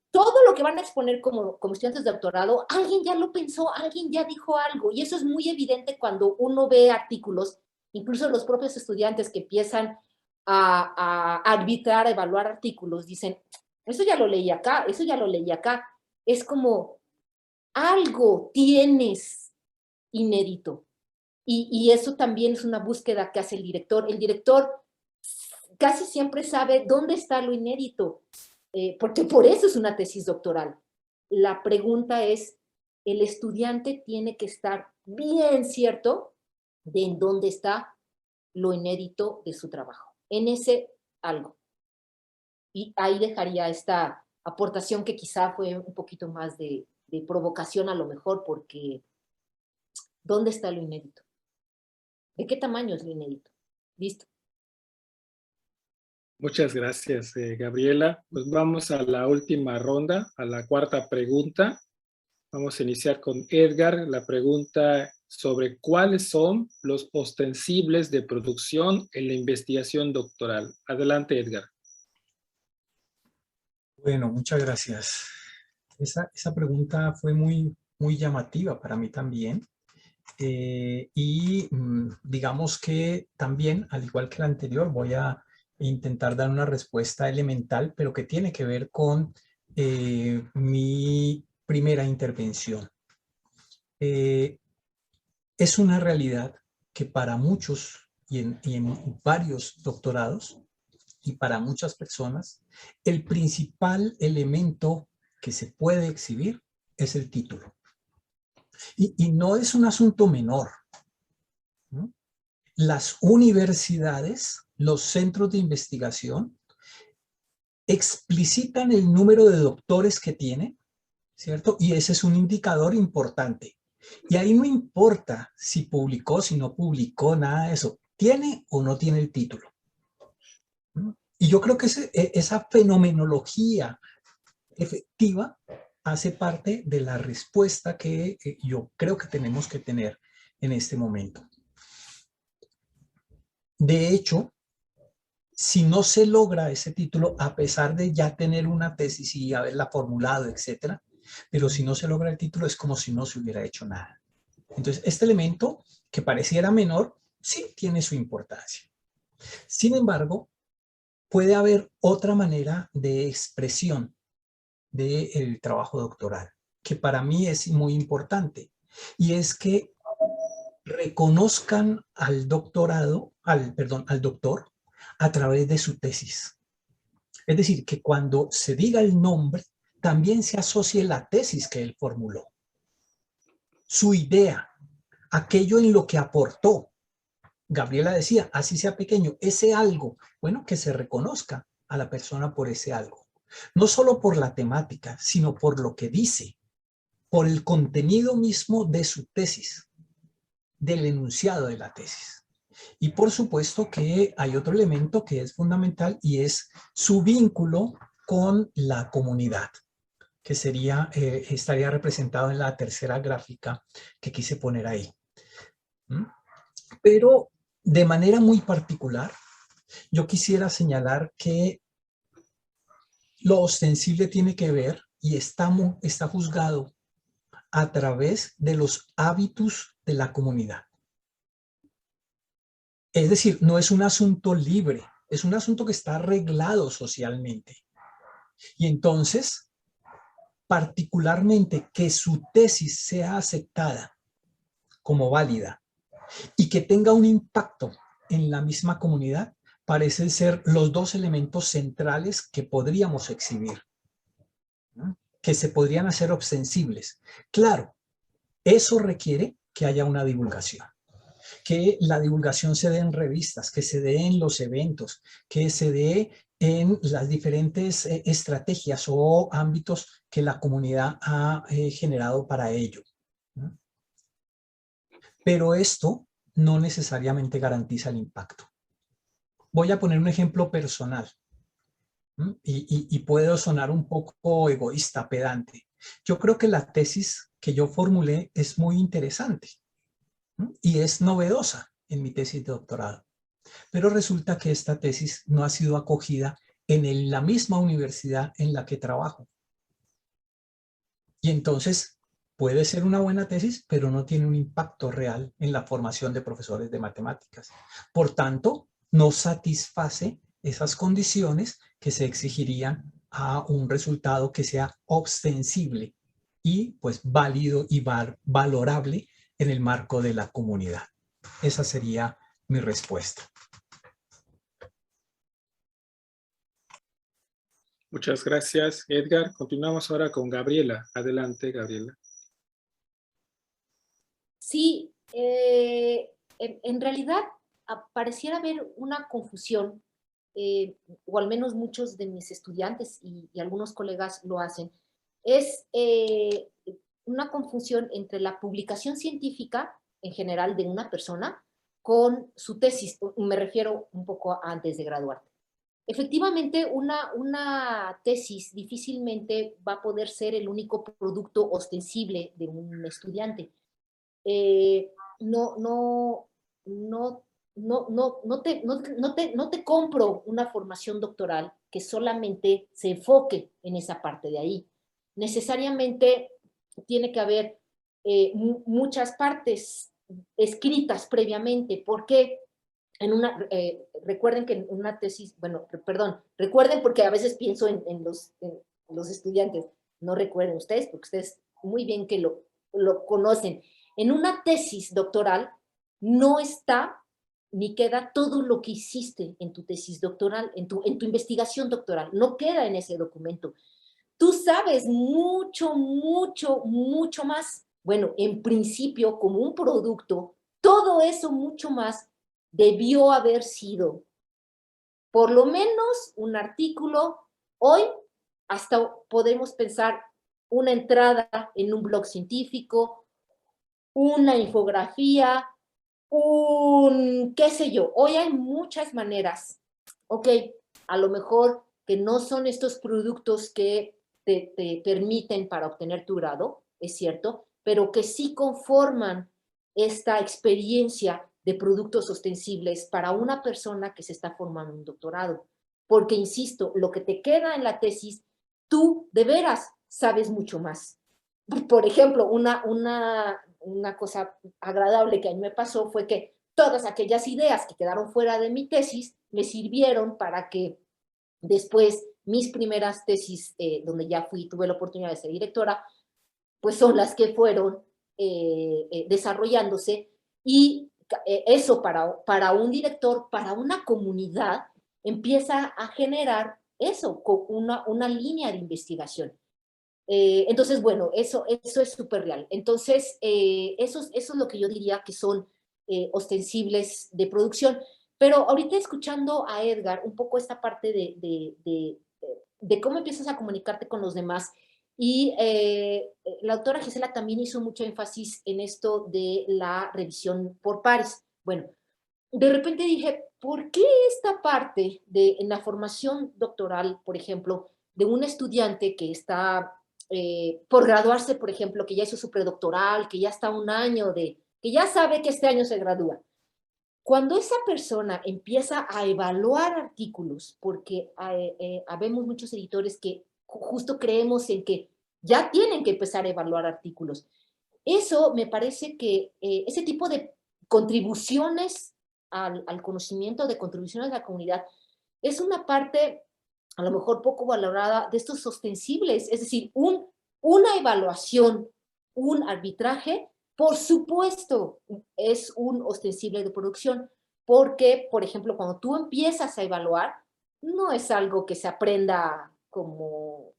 todo lo que van a exponer como estudiantes de doctorado, alguien ya lo pensó, alguien ya dijo algo, y eso es muy evidente cuando uno ve artículos, incluso los propios estudiantes que empiezan a arbitrar, a evaluar artículos, dicen, eso ya lo leí acá, eso ya lo leí acá. Es como, algo tienes inédito. Y eso también es una búsqueda que hace el director. El director casi siempre sabe dónde está lo inédito, porque por eso es una tesis doctoral. La pregunta es, el estudiante tiene que estar bien cierto de en dónde está lo inédito de su trabajo, en ese algo. Y ahí dejaría esta aportación que quizá fue un poquito más de provocación a lo mejor, porque ¿dónde está lo inédito? ¿De qué tamaño es lo inédito? Listo. Muchas gracias, Gabriela. Pues vamos a la última ronda, a la cuarta pregunta. Vamos a iniciar con Edgar. La pregunta sobre cuáles son los ostensibles de producción en la investigación doctoral. Adelante, Edgar. Bueno, muchas gracias. Esa pregunta fue muy llamativa para mí también. Digamos que también, al igual que la anterior, voy a intentar dar una respuesta elemental, pero que tiene que ver con mi primera intervención. Es una realidad que para muchos y en varios doctorados y para muchas personas, el principal elemento que se puede exhibir es el título. Y no es un asunto menor, ¿no? Las universidades, los centros de investigación, explicitan el número de doctores que tienen, ¿cierto? Y ese es un indicador importante. Y ahí no importa si publicó, si no publicó, nada de eso. ¿Tiene o no tiene el título? ¿No? Y yo creo que esa fenomenología efectiva hace parte de la respuesta que yo creo que tenemos que tener en este momento. De hecho, si no se logra ese título, a pesar de ya tener una tesis y haberla formulado, etcétera, pero si no se logra el título es como si no se hubiera hecho nada. Entonces, este elemento que pareciera menor, sí tiene su importancia. Sin embargo, puede haber otra manera de expresión del trabajo doctoral, que para mí es muy importante, y es que reconozcan al doctor a través de su tesis. Es decir, que cuando se diga el nombre, también se asocie la tesis que él formuló, su idea, aquello en lo que aportó. Gabriela decía, así sea pequeño, ese algo, bueno, que se reconozca a la persona por ese algo. No solo por la temática, sino por lo que dice, por el contenido mismo de su tesis, del enunciado de la tesis. Y por supuesto que hay otro elemento que es fundamental y es su vínculo con la comunidad, que estaría representado en la tercera gráfica que quise poner ahí. Pero de manera muy particular, yo quisiera señalar que lo ostensible tiene que ver y está juzgado a través de los hábitos de la comunidad. Es decir, no es un asunto libre, es un asunto que está arreglado socialmente. Y entonces, particularmente que su tesis sea aceptada como válida y que tenga un impacto en la misma comunidad, parecen ser los dos elementos centrales que podríamos exhibir, ¿no? Que se podrían hacer ostensibles. Claro, eso requiere que haya una divulgación, que la divulgación se dé en revistas, que se dé en los eventos, que se dé en las diferentes estrategias o ámbitos que la comunidad ha generado para ello, ¿no? Pero esto no necesariamente garantiza el impacto. Voy a poner un ejemplo personal, ¿no? Y puedo sonar un poco egoísta, pedante. Yo creo que la tesis que yo formulé es muy interesante, ¿no? Y es novedosa en mi tesis de doctorado. Pero resulta que esta tesis no ha sido acogida en la misma universidad en la que trabajo. Y entonces puede ser una buena tesis, pero no tiene un impacto real en la formación de profesores de matemáticas. Por tanto, no satisface esas condiciones que se exigirían a un resultado que sea ostensible y pues válido y valorable en el marco de la comunidad. Esa sería mi respuesta. Muchas gracias, Edgar. Continuamos ahora con Gabriela. Adelante, Gabriela. Sí, en realidad pareciera haber una confusión, o al menos muchos de mis estudiantes y algunos colegas lo hacen, es una confusión entre la publicación científica en general de una persona con su tesis. Me refiero un poco a antes de graduarte. Efectivamente, una tesis difícilmente va a poder ser el único producto ostensible de un estudiante. No, no, no, no te compro una formación doctoral que solamente se enfoque en esa parte de ahí. Necesariamente tiene que haber muchas partes escritas previamente, porque recuerden que en una tesis, bueno, perdón, recuerden porque a veces pienso en los estudiantes, no recuerden ustedes, porque ustedes muy bien que lo conocen. En una tesis doctoral no está ni queda todo lo que hiciste en tu tesis doctoral, en tu investigación doctoral, no queda en ese documento. Tú sabes mucho, mucho, mucho más. Bueno, en principio, como un producto, todo eso mucho más debió haber sido, por lo menos, un artículo. Hoy hasta podemos pensar una entrada en un blog científico, una infografía, qué sé yo. Hoy hay muchas maneras. Ok, a lo mejor que no son estos productos que te permiten para obtener tu grado, es cierto, pero que sí conforman esta experiencia de productos ostensibles para una persona que se está formando un doctorado. Porque, insisto, lo que te queda en la tesis, tú de veras sabes mucho más. Por ejemplo, una cosa agradable que a mí me pasó fue que todas aquellas ideas que quedaron fuera de mi tesis me sirvieron para que después mis primeras tesis, donde ya tuve la oportunidad de ser directora, pues son las que fueron desarrollándose, y eso para un director, para una comunidad, empieza a generar eso, con una línea de investigación. Entonces, bueno, eso es súper real. Entonces, eso es lo que yo diría que son ostensibles de producción. Pero ahorita escuchando a Edgar, un poco esta parte de cómo empiezas a comunicarte con los demás. Y la doctora Gisela también hizo mucho énfasis en esto de la revisión por pares. Bueno, de repente dije, ¿por qué esta parte en la formación doctoral, por ejemplo, de un estudiante que está por graduarse, por ejemplo, que ya hizo su predoctoral, que ya está un año que ya sabe que este año se gradúa? Cuando esa persona empieza a evaluar artículos, porque habemos muchos editores que justo creemos en que ya tienen que empezar a evaluar artículos. Eso me parece que ese tipo de contribuciones al conocimiento, de contribuciones a la comunidad, es una parte a lo mejor poco valorada de estos ostensibles. Es decir, una evaluación, un arbitraje, por supuesto, es un ostensible de producción, porque, por ejemplo, cuando tú empiezas a evaluar, no es algo que se aprenda como,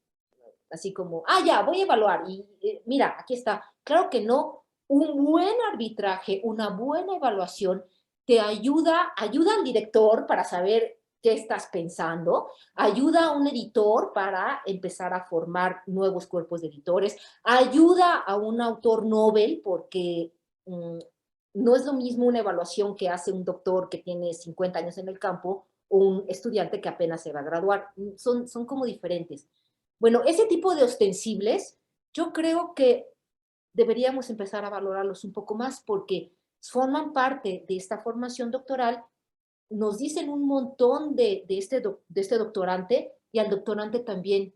así como, ya, voy a evaluar, y mira, aquí está. Claro que no. Un buen arbitraje, una buena evaluación, te ayuda al director para saber qué estás pensando, ayuda a un editor para empezar a formar nuevos cuerpos de editores, ayuda a un autor Nobel porque no es lo mismo una evaluación que hace un doctor que tiene 50 años en el campo o un estudiante que apenas se va a graduar. Son como diferentes. Bueno, ese tipo de ostensibles, yo creo que deberíamos empezar a valorarlos un poco más porque forman parte de esta formación doctoral, nos dicen un montón de este doctorante y al doctorante también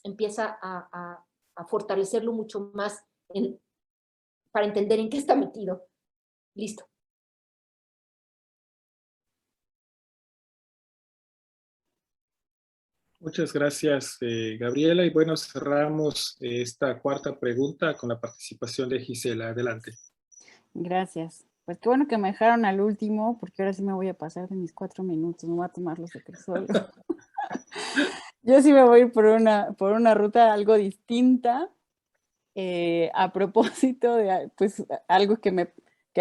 empieza a fortalecerlo mucho más para entender en qué está metido. Listo. Muchas gracias, Gabriela. Y bueno, cerramos esta cuarta pregunta con la participación de Gisela. Adelante. Gracias. Pues qué bueno que me dejaron al último, porque ahora sí me voy a pasar de mis 4 minutos, no voy a tomar los de Crisol. Yo sí me voy a ir por una ruta algo distinta, a propósito de pues, algo que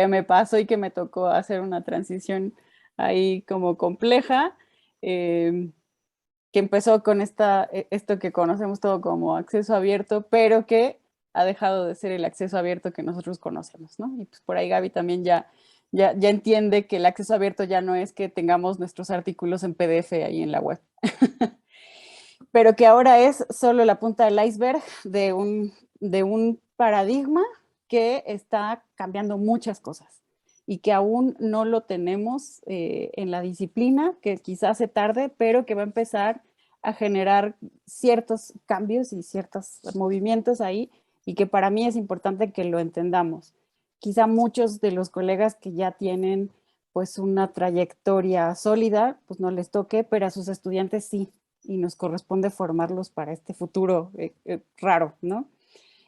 me pasó y que me tocó hacer una transición ahí como compleja, que empezó con esto que conocemos todo como acceso abierto, pero que ha dejado de ser el acceso abierto que nosotros conocemos, ¿no? Y pues por ahí Gaby también ya entiende que el acceso abierto ya no es que tengamos nuestros artículos en PDF ahí en la web, pero que ahora es solo la punta del iceberg de un paradigma que está cambiando muchas cosas y que aún no lo tenemos en la disciplina, que quizás se tarde, pero que va a empezar a generar ciertos cambios y ciertos movimientos ahí, y que para mí es importante que lo entendamos. Quizá muchos de los colegas que ya tienen pues una trayectoria sólida, pues no les toque, pero a sus estudiantes sí, y nos corresponde formarlos para este futuro raro, ¿no?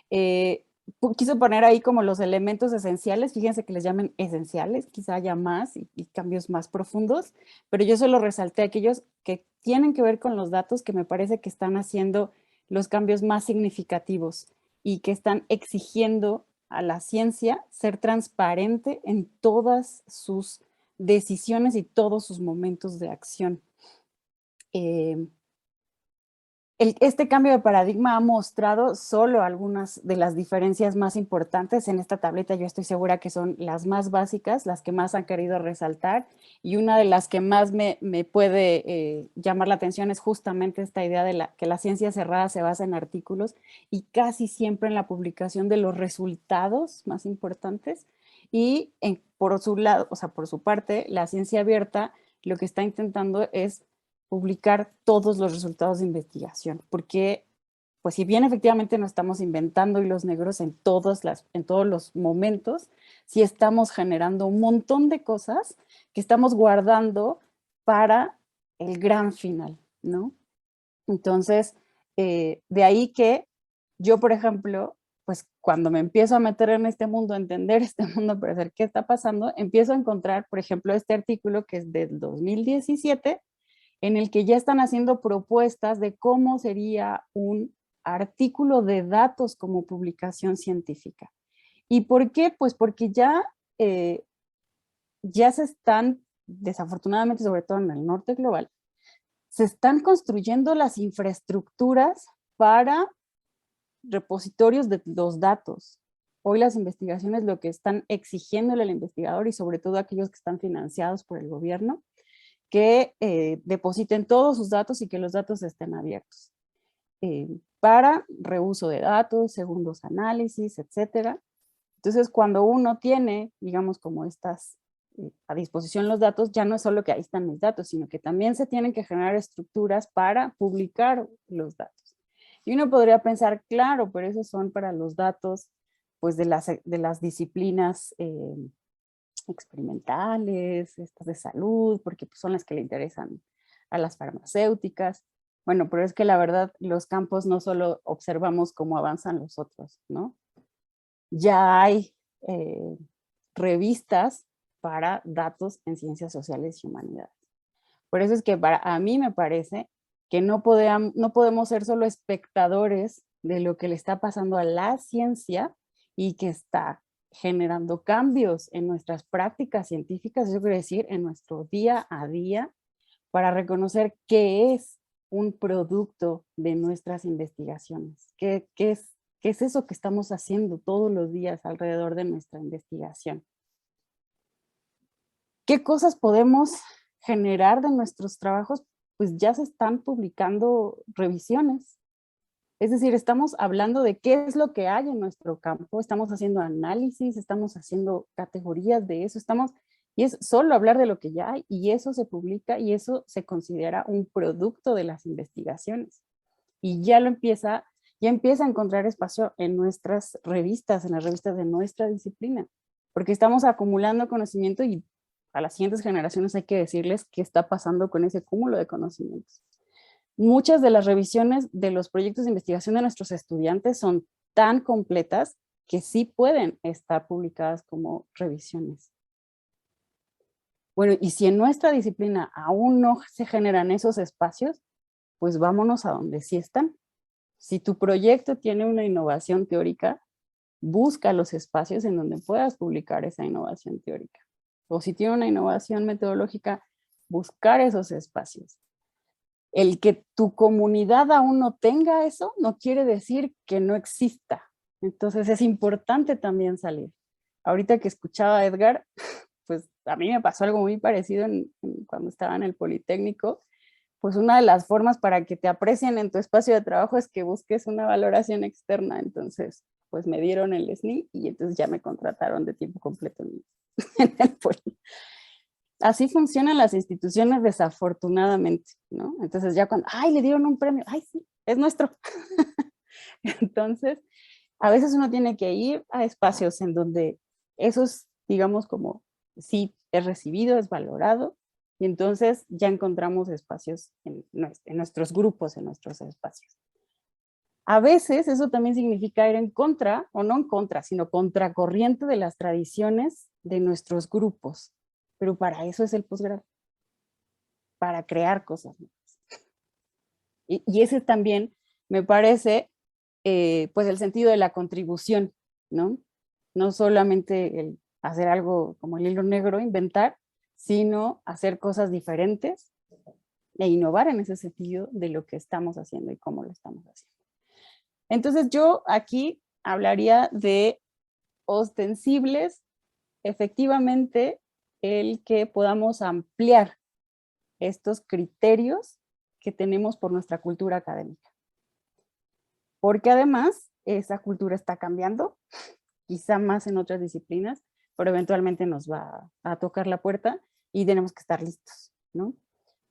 Quiso poner ahí como los elementos esenciales, fíjense que les llamen esenciales, quizá haya más y cambios más profundos, pero yo solo resalté aquellos que tienen que ver con los datos, que me parece que están haciendo los cambios más significativos y que están exigiendo a la ciencia ser transparente en todas sus decisiones y todos sus momentos de acción. Este cambio de paradigma ha mostrado solo algunas de las diferencias más importantes. En esta tableta yo estoy segura que son las más básicas, las que más han querido resaltar, y una de las que más me puede llamar la atención es justamente esta idea de que la ciencia cerrada se basa en artículos y casi siempre en la publicación de los resultados más importantes, y por su lado, o sea, por su parte, la ciencia abierta lo que está intentando es publicar todos los resultados de investigación, porque pues si bien efectivamente no estamos inventando hilos negros en todos los momentos, sí estamos generando un montón de cosas que estamos guardando para el gran final, ¿no? Entonces, de ahí que yo, por ejemplo, pues cuando me empiezo a meter en este mundo, a entender este mundo, para saber qué está pasando, empiezo a encontrar, por ejemplo, este artículo que es del 2017, en el que ya están haciendo propuestas de cómo sería un artículo de datos como publicación científica. ¿Y por qué? Pues porque ya se están, desafortunadamente, sobre todo en el norte global, se están construyendo las infraestructuras para repositorios de los datos. Hoy las investigaciones lo que están exigiéndole al investigador, y sobre todo aquellos que están financiados por el gobierno, que depositen todos sus datos y que los datos estén abiertos para reuso de datos, segundos análisis, etcétera. Entonces, cuando uno tiene, digamos, como estas a disposición los datos, ya no es solo que ahí están mis datos, sino que también se tienen que generar estructuras para publicar los datos. Y uno podría pensar, claro, pero esos son para los datos pues, de las disciplinas experimentales, estas de salud, porque pues, son las que le interesan a las farmacéuticas. Bueno, pero es que la verdad, los campos no solo observamos cómo avanzan los otros, ¿no? Ya hay revistas para datos en ciencias sociales y humanidades. Por eso es que a mí me parece que no podemos ser solo espectadores de lo que le está pasando a la ciencia y que está generando cambios en nuestras prácticas científicas, eso quiere decir en nuestro día a día para reconocer qué es un producto de nuestras investigaciones, qué es eso que estamos haciendo todos los días alrededor de nuestra investigación. ¿Qué cosas podemos generar de nuestros trabajos? Pues ya se están publicando revisiones. Es decir, estamos hablando de qué es lo que hay en nuestro campo, estamos haciendo análisis, estamos haciendo categorías de eso, y es solo hablar de lo que ya hay, y eso se publica y eso se considera un producto de las investigaciones. Y ya empieza a encontrar espacio en nuestras revistas, en las revistas de nuestra disciplina, porque estamos acumulando conocimiento y a las siguientes generaciones hay que decirles qué está pasando con ese cúmulo de conocimientos. Muchas de las revisiones de los proyectos de investigación de nuestros estudiantes son tan completas que sí pueden estar publicadas como revisiones. Bueno, y si en nuestra disciplina aún no se generan esos espacios, pues vámonos a donde sí están. Si tu proyecto tiene una innovación teórica, busca los espacios en donde puedas publicar esa innovación teórica. O si tiene una innovación metodológica, buscar esos espacios. El que tu comunidad aún no tenga eso, no quiere decir que no exista. Entonces es importante también salir. Ahorita que escuchaba a Edgar, pues a mí me pasó algo muy parecido cuando estaba en el Politécnico. Pues una de las formas para que te aprecien en tu espacio de trabajo es que busques una valoración externa. Entonces, pues me dieron el SNI y entonces ya me contrataron de tiempo completo en el Poli. Así funcionan las instituciones desafortunadamente, ¿no? Entonces ya cuando, ¡ay, le dieron un premio! ¡Ay, sí, es nuestro! Entonces, a veces uno tiene que ir a espacios en donde eso es, digamos, como, sí, es recibido, es valorado, y entonces ya encontramos espacios en nuestros grupos, en nuestros espacios. A veces eso también significa ir en contra, o no en contra, sino contracorriente de las tradiciones de nuestros grupos. Pero para eso es el posgrado, para crear cosas nuevas. Y ese también me parece, pues el sentido de la contribución, ¿no? No solamente el hacer algo como el hilo negro, inventar, sino hacer cosas diferentes e innovar en ese sentido de lo que estamos haciendo y cómo lo estamos haciendo. Entonces yo aquí hablaría de ostensibles, efectivamente, el que podamos ampliar estos criterios que tenemos por nuestra cultura académica. Porque además esa cultura está cambiando, quizá más en otras disciplinas, pero eventualmente nos va a tocar la puerta y tenemos que estar listos, ¿no?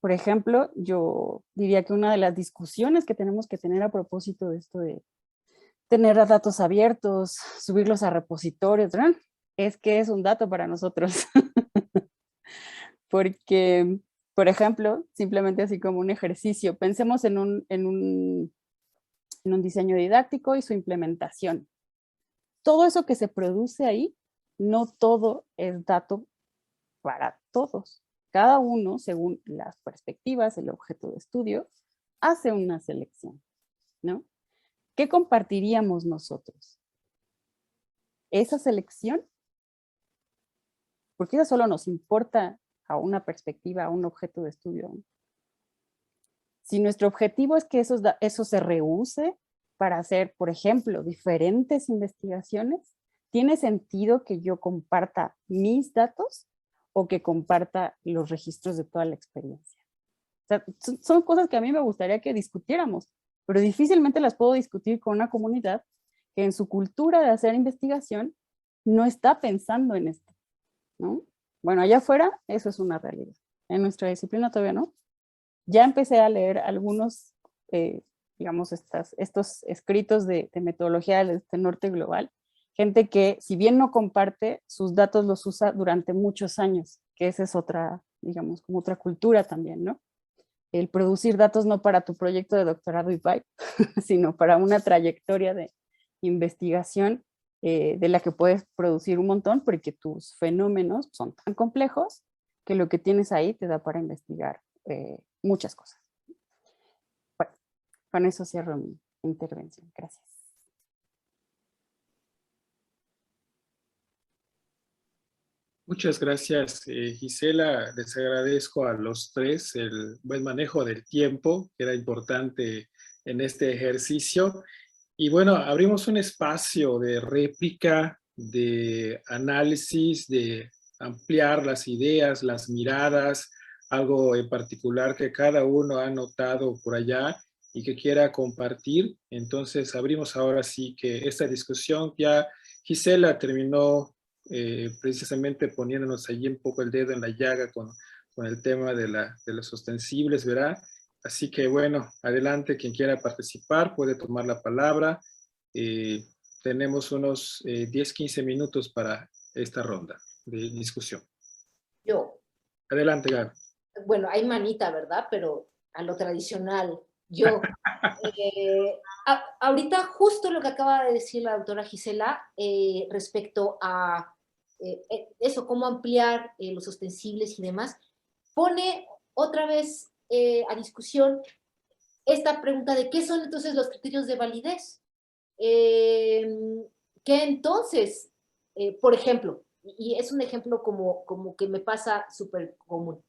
Por ejemplo, yo diría que una de las discusiones que tenemos que tener a propósito de esto de tener datos abiertos, subirlos a repositorios, ¿verdad? Es que es un dato para nosotros. Porque, por ejemplo, simplemente así como un ejercicio, pensemos en un diseño didáctico y su implementación. Todo eso que se produce ahí, no todo es dato para todos. Cada uno, según las perspectivas, el objeto de estudio, hace una selección, ¿no? ¿Qué compartiríamos nosotros? ¿Esa selección? Porque eso solo nos importa a una perspectiva, a un objeto de estudio. Si nuestro objetivo es que eso se reuse para hacer, por ejemplo, diferentes investigaciones, ¿tiene sentido que yo comparta mis datos o que comparta los registros de toda la experiencia? O sea, son cosas que a mí me gustaría que discutiéramos, pero difícilmente las puedo discutir con una comunidad que en su cultura de hacer investigación no está pensando en esto, ¿no? Bueno, allá afuera eso es una realidad. En nuestra disciplina todavía no. Ya empecé a leer algunos, digamos, estos escritos de metodología del norte global. Gente que, si bien no comparte, sus datos los usa durante muchos años, que esa es otra, digamos, como otra cultura también, ¿no? El producir datos no para tu proyecto de doctorado y bye, sino para una trayectoria de investigación de la que puedes producir un montón, porque tus fenómenos son tan complejos que lo que tienes ahí te da para investigar muchas cosas. Bueno, con eso cierro mi intervención. Gracias. Muchas gracias, Gisela. Les agradezco a los tres el buen manejo del tiempo, que era importante en este ejercicio. Y bueno, abrimos un espacio de réplica, de análisis, de ampliar las ideas, las miradas, algo en particular que cada uno ha notado por allá y que quiera compartir. Entonces abrimos ahora sí que esta discusión. Ya Gisela terminó precisamente poniéndonos allí un poco el dedo en la llaga con el tema de los ostensibles, ¿verdad? Así que bueno, adelante, quien quiera participar puede tomar la palabra. Eh, Tenemos unos 10-15 minutos para esta ronda de discusión. Yo, Adelante, Gaby. bueno, hay manita, ¿verdad? Pero a lo tradicional, yo. Ahorita justo lo que acaba de decir la doctora Gisela respecto a eso, cómo ampliar los ostensibles y demás, pone otra vez a discusión esta pregunta de qué son entonces los criterios de validez. Que entonces, por ejemplo, y es un ejemplo como que me pasa súper común.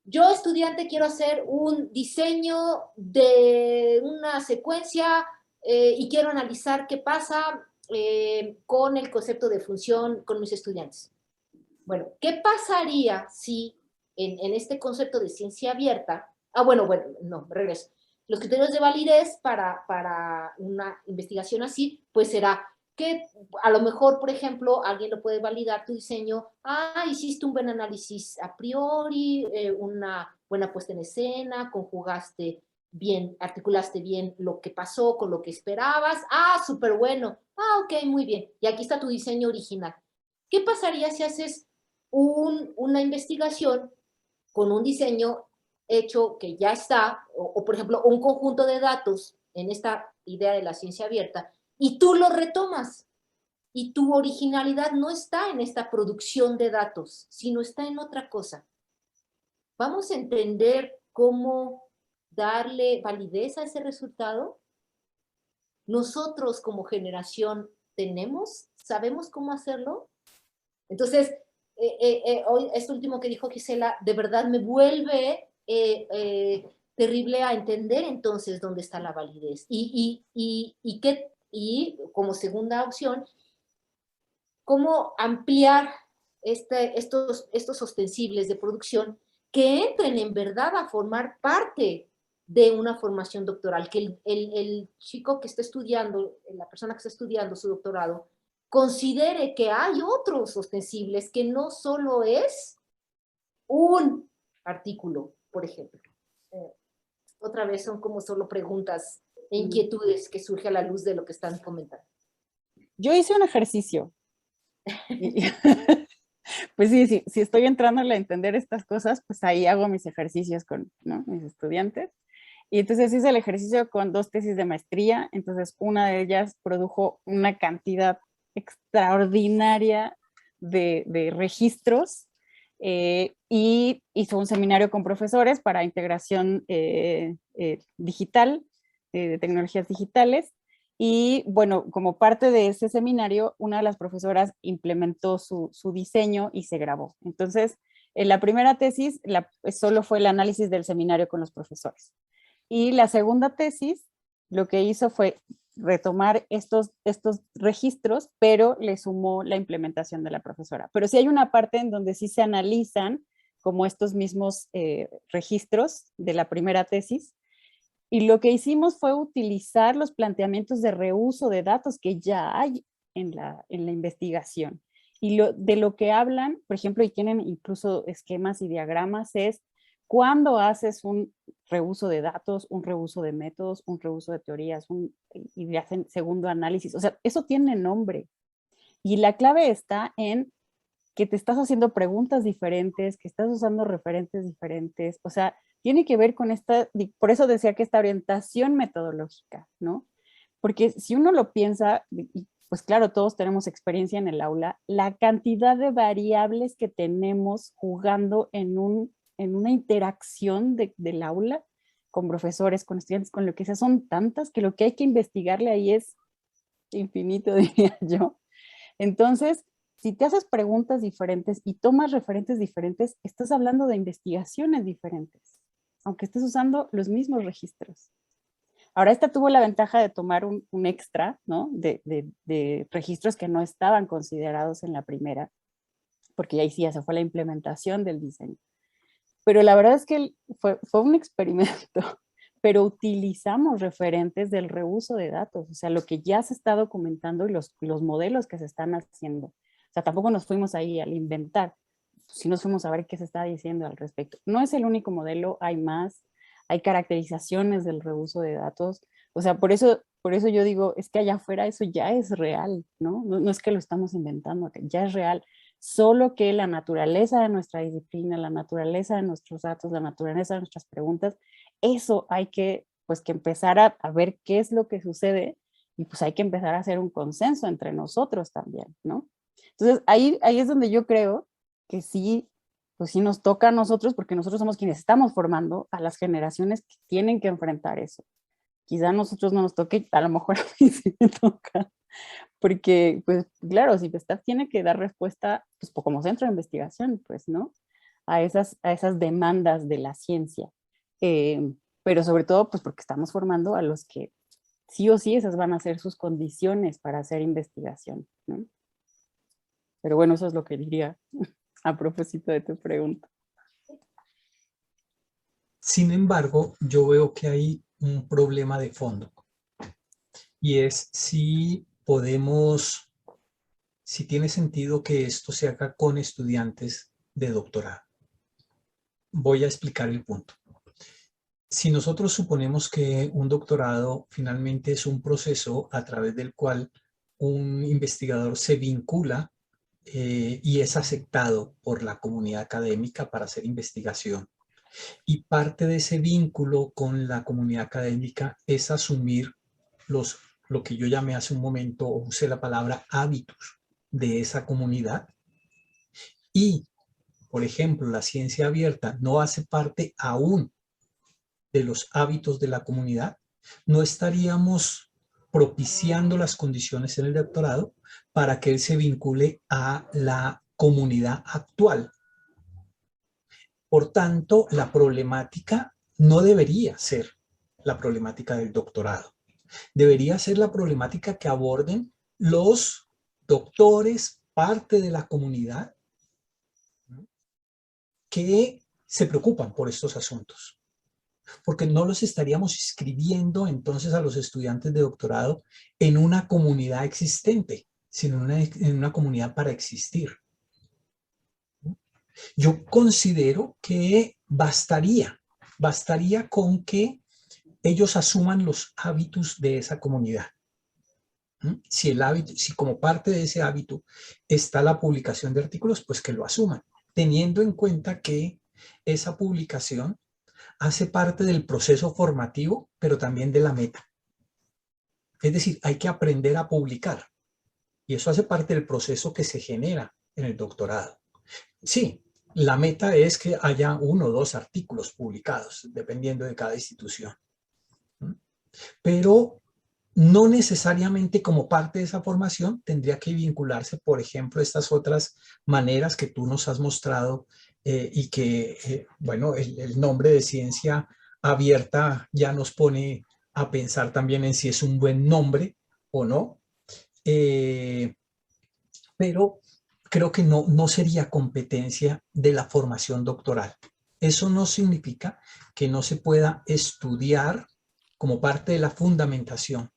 Yo, estudiante, quiero hacer un diseño de una secuencia y quiero analizar qué pasa con el concepto de función con mis estudiantes. Bueno, ¿qué pasaría si en este concepto de ciencia abierta, no, regreso. Los criterios de validez para una investigación así, pues será que a lo mejor, por ejemplo, alguien lo puede validar tu diseño, hiciste un buen análisis a priori, una buena puesta en escena, conjugaste bien, articulaste bien lo que pasó con lo que esperabas, súper bueno, ok, muy bien, y aquí está tu diseño original. ¿Qué pasaría si haces una investigación con un diseño hecho que ya está, o por ejemplo, un conjunto de datos en esta idea de la ciencia abierta, y tú lo retomas, y tu originalidad no está en esta producción de datos, sino está en otra cosa? ¿Vamos a entender cómo darle validez a ese resultado? ¿Nosotros como generación sabemos cómo hacerlo? Entonces, hoy, esto último que dijo Gisela, de verdad me vuelve terrible a entender entonces dónde está la validez. Y como segunda opción, cómo ampliar estos ostensibles de producción que entren en verdad a formar parte de una formación doctoral, que el chico que está estudiando, la persona que está estudiando su doctorado, considere que hay otros ostensibles, que no solo es un artículo, por ejemplo. Otra vez son como solo preguntas e inquietudes que surgen a la luz de lo que están comentando. Yo hice un ejercicio. Pues sí, si estoy entrando a entender estas cosas, pues ahí hago mis ejercicios con, ¿no?, mis estudiantes. Y entonces hice el ejercicio con 2 tesis de maestría. Entonces una de ellas produjo una cantidad extraordinaria de registros y hizo un seminario con profesores para integración digital, de tecnologías digitales. Y bueno, como parte de ese seminario, una de las profesoras implementó su diseño y se grabó. Entonces, en la primera tesis solo fue el análisis del seminario con los profesores. Y la segunda tesis lo que hizo fue retomar estos registros, pero le sumó la implementación de la profesora. Pero sí hay una parte en donde sí se analizan como estos mismos registros de la primera tesis. Y lo que hicimos fue utilizar los planteamientos de reuso de datos que ya hay en la investigación. Y de lo que hablan, por ejemplo, y tienen incluso esquemas y diagramas, es cuando haces un reuso de datos, un reuso de métodos, un reuso de teorías, y le hacen segundo análisis. O sea, eso tiene nombre. Y la clave está en que te estás haciendo preguntas diferentes, que estás usando referentes diferentes. O sea, tiene que ver con por eso decía que esta orientación metodológica, ¿no? Porque si uno lo piensa, pues claro, todos tenemos experiencia en el aula, la cantidad de variables que tenemos jugando en una interacción del aula con profesores, con estudiantes, con lo que sea, son tantas que lo que hay que investigarle ahí es infinito, diría yo. Entonces, si te haces preguntas diferentes y tomas referentes diferentes, estás hablando de investigaciones diferentes, aunque estés usando los mismos registros. Ahora, esta tuvo la ventaja de tomar un extra, ¿no? de registros que no estaban considerados en la primera, porque ahí sí ya se fue la implementación del diseño. Pero la verdad es que fue un experimento, pero utilizamos referentes del reuso de datos, o sea, lo que ya se está documentando y los modelos que se están haciendo. O sea, tampoco nos fuimos ahí al inventar, sí nos fuimos a ver qué se está diciendo al respecto. No es el único modelo, hay más, hay caracterizaciones del reuso de datos. O sea, por eso yo digo, es que allá afuera eso ya es real, ¿no? No es que lo estamos inventando, ya es real. Solo que la naturaleza de nuestra disciplina, la naturaleza de nuestros datos, la naturaleza de nuestras preguntas, eso hay que, pues, que empezar a ver qué es lo que sucede y pues hay que empezar a hacer un consenso entre nosotros también, ¿no? Entonces, ahí es donde yo creo que sí, pues sí nos toca a nosotros, porque nosotros somos quienes estamos formando a las generaciones que tienen que enfrentar eso. Quizá a nosotros no nos toque, a lo mejor a mí sí me toca, porque, pues, claro, CIPESTAF tiene que dar respuesta, pues, como centro de investigación, pues, ¿no? A esas demandas de la ciencia. Pero sobre todo, pues, porque estamos formando a los que sí o sí esas van a ser sus condiciones para hacer investigación, ¿no? Pero bueno, eso es lo que diría a propósito de tu pregunta. Sin embargo, yo veo que hay un problema de fondo y es si podemos, si tiene sentido que esto se haga con estudiantes de doctorado. Voy a explicar el punto. Si nosotros suponemos que un doctorado finalmente es un proceso a través del cual un investigador se vincula y es aceptado por la comunidad académica para hacer investigación, y parte de ese vínculo con la comunidad académica es asumir lo que yo llamé hace un momento, o usé la palabra hábitos de esa comunidad, y, por ejemplo, la ciencia abierta no hace parte aún de los hábitos de la comunidad, no estaríamos propiciando las condiciones en el doctorado para que él se vincule a la comunidad actual. Por tanto, la problemática no debería ser la problemática del doctorado. Debería ser la problemática que aborden los doctores, parte de la comunidad, que se preocupan por estos asuntos. Porque no los estaríamos inscribiendo entonces a los estudiantes de doctorado en una comunidad existente, sino en una comunidad para existir. Yo considero que bastaría con que ellos asuman los hábitos de esa comunidad. Si como parte de ese hábito está la publicación de artículos, pues que lo asuman, teniendo en cuenta que esa publicación hace parte del proceso formativo, pero también de la meta. Es decir, hay que aprender a publicar, y eso hace parte del proceso que se genera en el doctorado. Sí, la meta es que haya 1 o 2 artículos publicados, dependiendo de cada institución. Pero no necesariamente como parte de esa formación tendría que vincularse, por ejemplo, estas otras maneras que tú nos has mostrado y que, bueno, el nombre de ciencia abierta ya nos pone a pensar también en si es un buen nombre o no. Pero creo que no sería competencia de la formación doctoral. Eso no significa que no se pueda estudiar como parte de la fundamentación,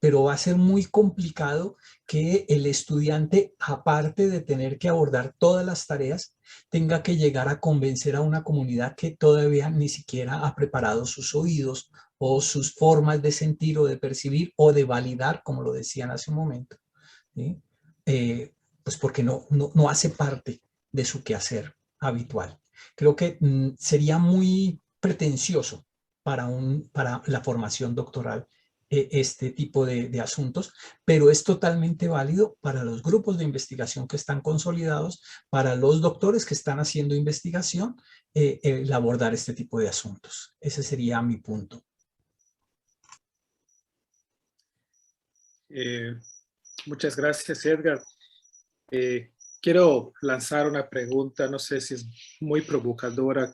pero va a ser muy complicado que el estudiante, aparte de tener que abordar todas las tareas, tenga que llegar a convencer a una comunidad que todavía ni siquiera ha preparado sus oídos o sus formas de sentir o de percibir o de validar, como lo decían hace un momento, ¿sí? Pues porque no hace parte de su quehacer habitual. Creo que sería muy pretencioso para la formación doctoral este tipo de asuntos, pero es totalmente válido para los grupos de investigación que están consolidados, para los doctores que están haciendo investigación, el abordar este tipo de asuntos. Ese sería mi punto. Muchas gracias, Edgar. Quiero lanzar una pregunta, no sé si es muy provocadora.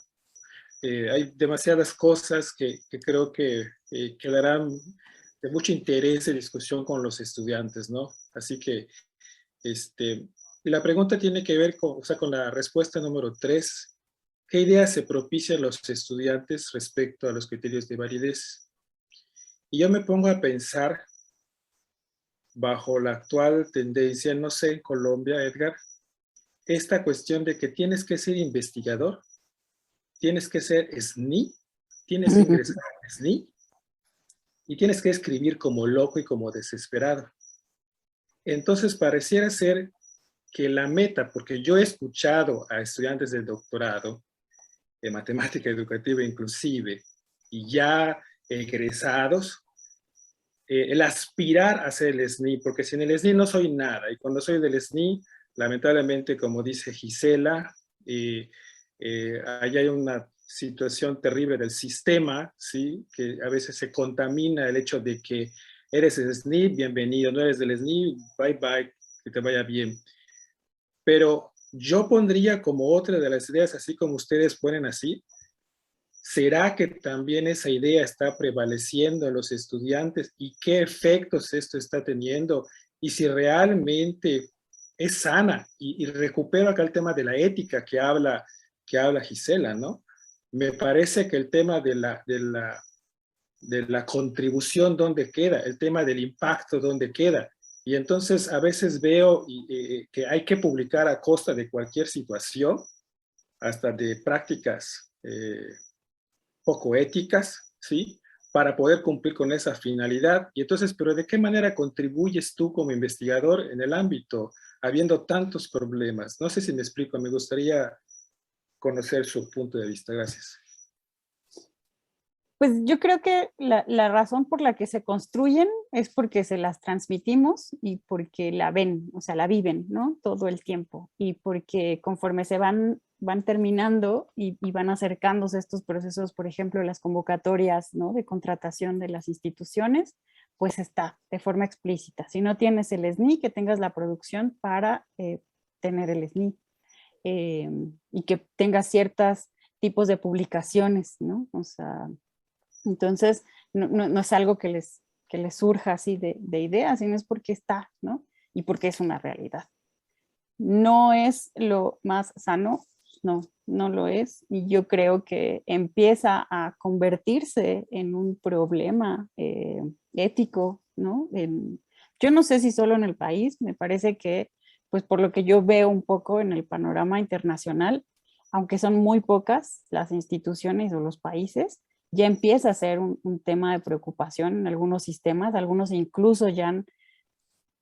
Hay demasiadas cosas que creo que quedarán de mucho interés y discusión con los estudiantes, ¿no? Así que, y la pregunta tiene que ver con, o sea, con la respuesta número 3. ¿Qué ideas se propician los estudiantes respecto a los criterios de validez? Y yo me pongo a pensar, bajo la actual tendencia, no sé, en Colombia, Edgar, esta cuestión de que tienes que ser investigador, tienes que ser SNI, tienes que ingresar a SNI y tienes que escribir como loco y como desesperado. Entonces pareciera ser que la meta, porque yo he escuchado a estudiantes del doctorado, de matemática educativa inclusive, y ya egresados, el aspirar a ser el SNI, porque sin el SNI no soy nada, y cuando soy del SNI, lamentablemente, como dice Gisela, allá hay una situación terrible del sistema, ¿sí? Que a veces se contamina el hecho de que eres el SNI, bienvenido, no eres del SNI, bye bye, que te vaya bien. Pero yo pondría como otra de las ideas, así como ustedes ponen así, ¿será que también esa idea está prevaleciendo en los estudiantes y qué efectos esto está teniendo? Y si realmente es sana, y recupero acá el tema de la ética que habla Gisela, ¿no? Me parece que el tema de la contribución, ¿dónde queda? El tema del impacto, ¿dónde queda? Y entonces a veces veo que hay que publicar a costa de cualquier situación, hasta de prácticas poco éticas, ¿sí? Para poder cumplir con esa finalidad. Y entonces, ¿pero de qué manera contribuyes tú como investigador en el ámbito, habiendo tantos problemas? No sé si me explico, me gustaría conocer su punto de vista. Gracias. Pues yo creo que la razón por la que se construyen es porque se las transmitimos y porque la ven, o sea, la viven, ¿no? Todo el tiempo. Y porque conforme se van terminando y van acercándose estos procesos, por ejemplo, las convocatorias, ¿no? De contratación de las instituciones, pues está de forma explícita. Si no tienes el SNI, que tengas la producción para tener el SNI. Y que tengas ciertos tipos de publicaciones, ¿no? O sea, entonces, no es algo que les surja así de ideas, sino es porque está, ¿no? Y porque es una realidad. No es lo más sano, no lo es. Y yo creo que empieza a convertirse en un problema ético, ¿no? Yo no sé si solo en el país, me parece que, pues por lo que yo veo un poco en el panorama internacional, aunque son muy pocas las instituciones o los países, ya empieza a ser un tema de preocupación en algunos sistemas, algunos incluso ya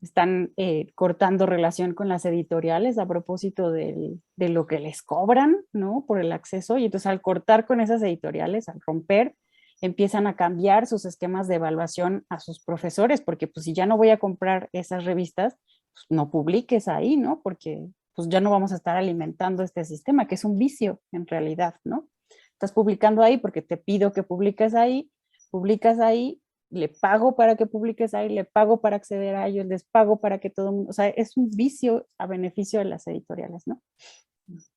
están cortando relación con las editoriales a propósito de lo que les cobran, ¿no? Por el acceso. Y entonces al cortar con esas editoriales, al romper, empiezan a cambiar sus esquemas de evaluación a sus profesores, porque pues si ya no voy a comprar esas revistas, pues no publiques ahí, ¿no? Porque pues ya no vamos a estar alimentando este sistema, que es un vicio en realidad, ¿no? Estás publicando ahí porque te pido que publicas ahí, le pago para que publiques ahí, le pago para acceder a ellos, les pago para que todo el mundo, o sea, es un vicio a beneficio de las editoriales, ¿no?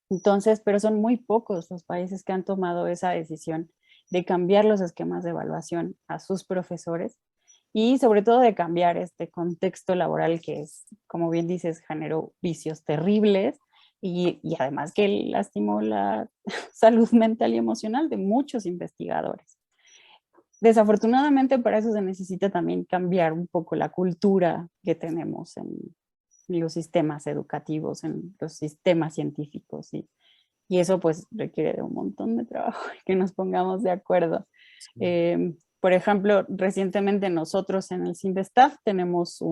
Entonces, pero son muy pocos los países que han tomado esa decisión de cambiar los esquemas de evaluación a sus profesores y sobre todo de cambiar este contexto laboral que es, como bien dices, generó vicios terribles y además que lastimó la salud mental y emocional de muchos investigadores. Desafortunadamente para eso se necesita también cambiar un poco la cultura que tenemos en los sistemas educativos, en los sistemas científicos y eso pues requiere de un montón de trabajo que nos pongamos de acuerdo. Por ejemplo, recientemente nosotros en el CIMBESTAF tenemos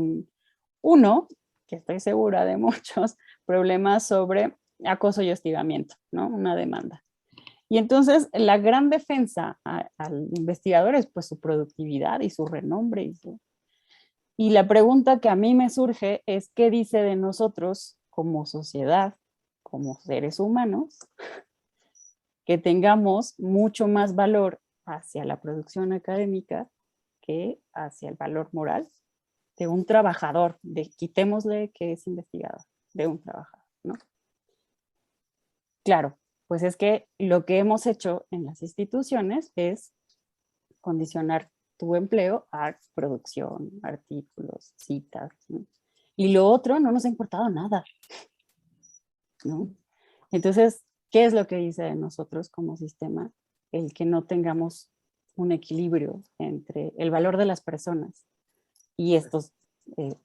uno, que estoy segura de muchos, problemas sobre acoso y hostigamiento, ¿no? Una demanda. Y entonces la gran defensa al investigador es pues su productividad y su renombre. Y la pregunta que a mí me surge es ¿qué dice de nosotros como sociedad, como seres humanos, que tengamos mucho más valor hacia la producción académica que hacia el valor moral de un trabajador, de quitémosle que es investigador? de un trabajador, ¿no? Claro, pues es que lo que hemos hecho en las instituciones es condicionar tu empleo a producción, artículos, citas, ¿no? Y lo otro no nos ha importado nada, ¿no? Entonces, ¿qué es lo que dice de nosotros como sistema? El que no tengamos un equilibrio entre el valor de las personas y estos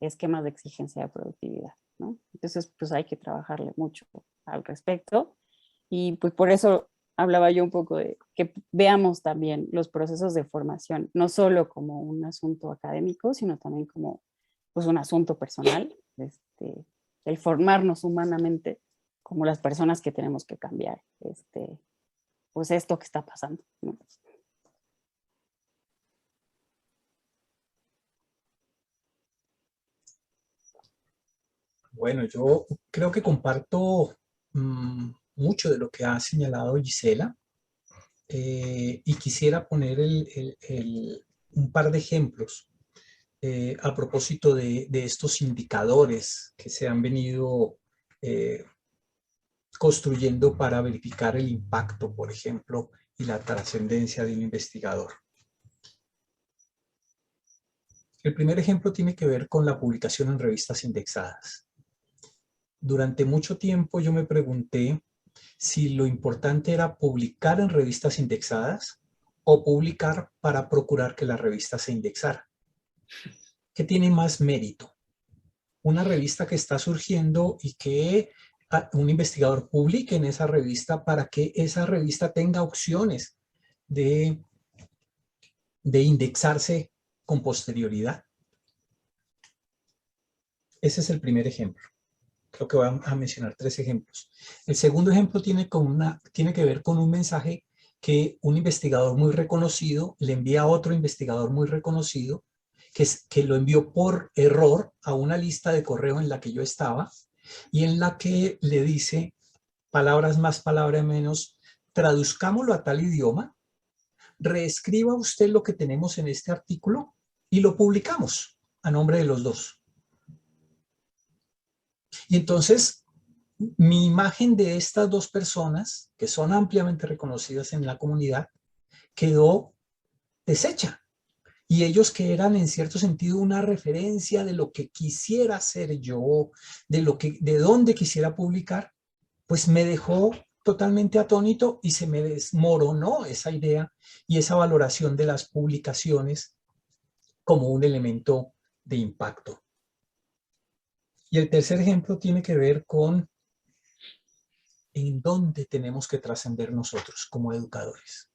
esquemas de exigencia de productividad, ¿no? Entonces, pues hay que trabajarle mucho al respecto. Y pues por eso hablaba yo un poco de que veamos también los procesos de formación, no solo como un asunto académico, sino también como pues, un asunto personal, el formarnos humanamente como las personas que tenemos que cambiar pues esto que está pasando, ¿no? Bueno, yo creo que comparto mucho de lo que ha señalado Gisela, y quisiera poner un par de ejemplos a propósito de estos indicadores que se han venido construyendo para verificar el impacto, por ejemplo, y la trascendencia de un investigador. El primer ejemplo tiene que ver con la publicación en revistas indexadas. Durante mucho tiempo yo me pregunté si lo importante era publicar en revistas indexadas o publicar para procurar que la revista se indexara. ¿Qué tiene más mérito? Una revista que está surgiendo y que un investigador publique en esa revista para que esa revista tenga opciones de indexarse con posterioridad. Ese es el primer ejemplo. Creo que voy a mencionar 3 ejemplos. El segundo ejemplo tiene que ver con un mensaje que un investigador muy reconocido le envía a otro investigador muy reconocido, que lo envió por error a una lista de correo en la que yo estaba, y en la que le dice, palabras más, palabras menos, traduzcámoslo a tal idioma, reescriba usted lo que tenemos en este artículo y lo publicamos a nombre de los dos. Y entonces, mi imagen de estas dos personas, que son ampliamente reconocidas en la comunidad, quedó deshecha. Y ellos, que eran en cierto sentido una referencia de lo que quisiera hacer yo, de dónde quisiera publicar, pues me dejó totalmente atónito y se me desmoronó esa idea y esa valoración de las publicaciones como un elemento de impacto. Y el tercer ejemplo tiene que ver con en dónde tenemos que trascender nosotros como educadores.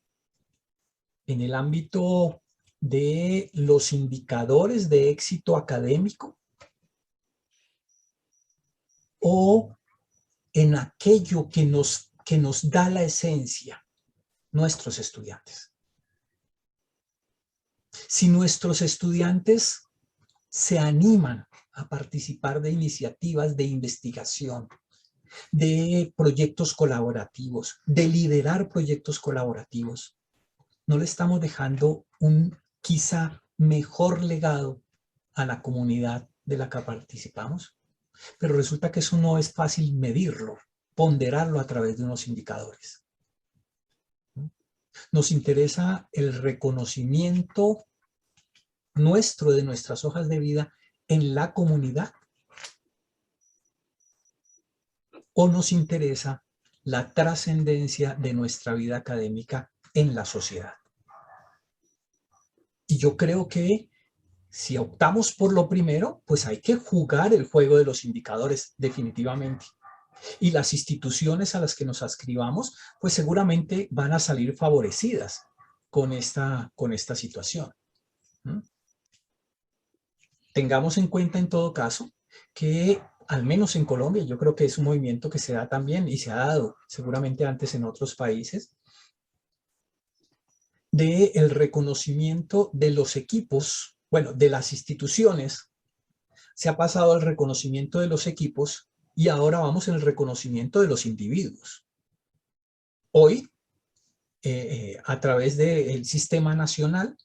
En el ámbito de los indicadores de éxito académico o en aquello que nos da la esencia, nuestros estudiantes. Si nuestros estudiantes se animan a participar de iniciativas de investigación, de proyectos colaborativos, de liderar proyectos colaborativos, no le estamos dejando un quizá mejor legado a la comunidad de la que participamos. Pero resulta que eso no es fácil medirlo, ponderarlo a través de unos indicadores. Nos interesa el reconocimiento nuestro de nuestras hojas de vida en la comunidad, o nos interesa la trascendencia de nuestra vida académica en la sociedad. Y yo creo que si optamos por lo primero, pues hay que jugar el juego de los indicadores definitivamente. Y las instituciones a las que nos adscribamos, pues seguramente van a salir favorecidas con esta situación. Tengamos en cuenta en todo caso que al menos en Colombia, yo creo que es un movimiento que se da también y se ha dado seguramente antes en otros países, del reconocimiento de los equipos, bueno, de las instituciones, se ha pasado al reconocimiento de los equipos y ahora vamos en el reconocimiento de los individuos. Hoy, a través del sistema nacional,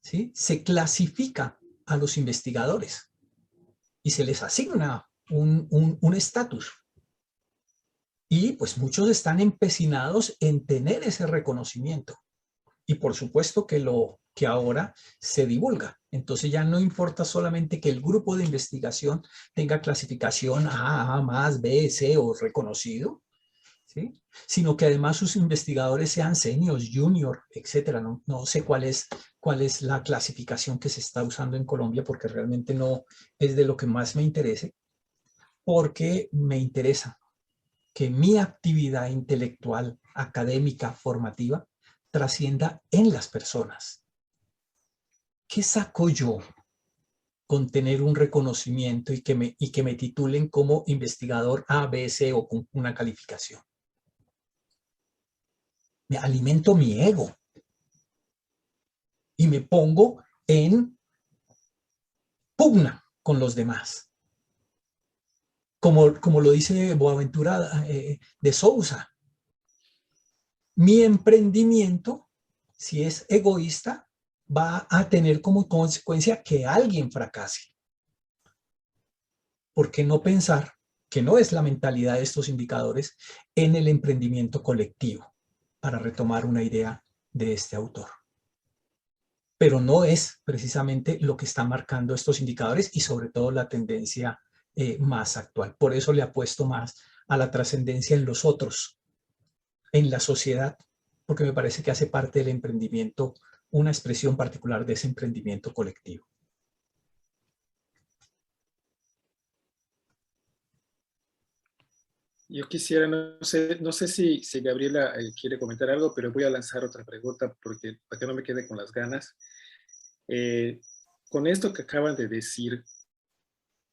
¿sí?, se clasifica a los investigadores y se les asigna un estatus. Y pues muchos están empecinados en tener ese reconocimiento. Y por supuesto que ahora se divulga. Entonces ya no importa solamente que el grupo de investigación tenga clasificación A más, B, C o reconocido, ¿sí? Sino que además sus investigadores sean seniors, junior, etcétera. No sé cuál es la clasificación que se está usando en Colombia, porque realmente no es de lo que más me interese, porque me interesa que mi actividad intelectual, académica, formativa, trascienda en las personas. ¿Qué saco yo con tener un reconocimiento y que me titulen como investigador A, B, C o con una calificación? Me alimento mi ego y me pongo en pugna con los demás. Como lo dice Boaventura de Sousa, mi emprendimiento, si es egoísta, va a tener como consecuencia que alguien fracase. ¿Por qué no pensar, que no es la mentalidad de estos indicadores, en el emprendimiento colectivo? Para retomar una idea de este autor. Pero no es precisamente lo que están marcando estos indicadores y sobre todo la tendencia más actual. Por eso le apuesto más a la trascendencia en los otros, en la sociedad, porque me parece que hace parte del emprendimiento una expresión particular de ese emprendimiento colectivo. Yo quisiera, no sé si Gabriela quiere comentar algo, pero voy a lanzar otra pregunta para que no me quede con las ganas. Con esto que acaban de decir,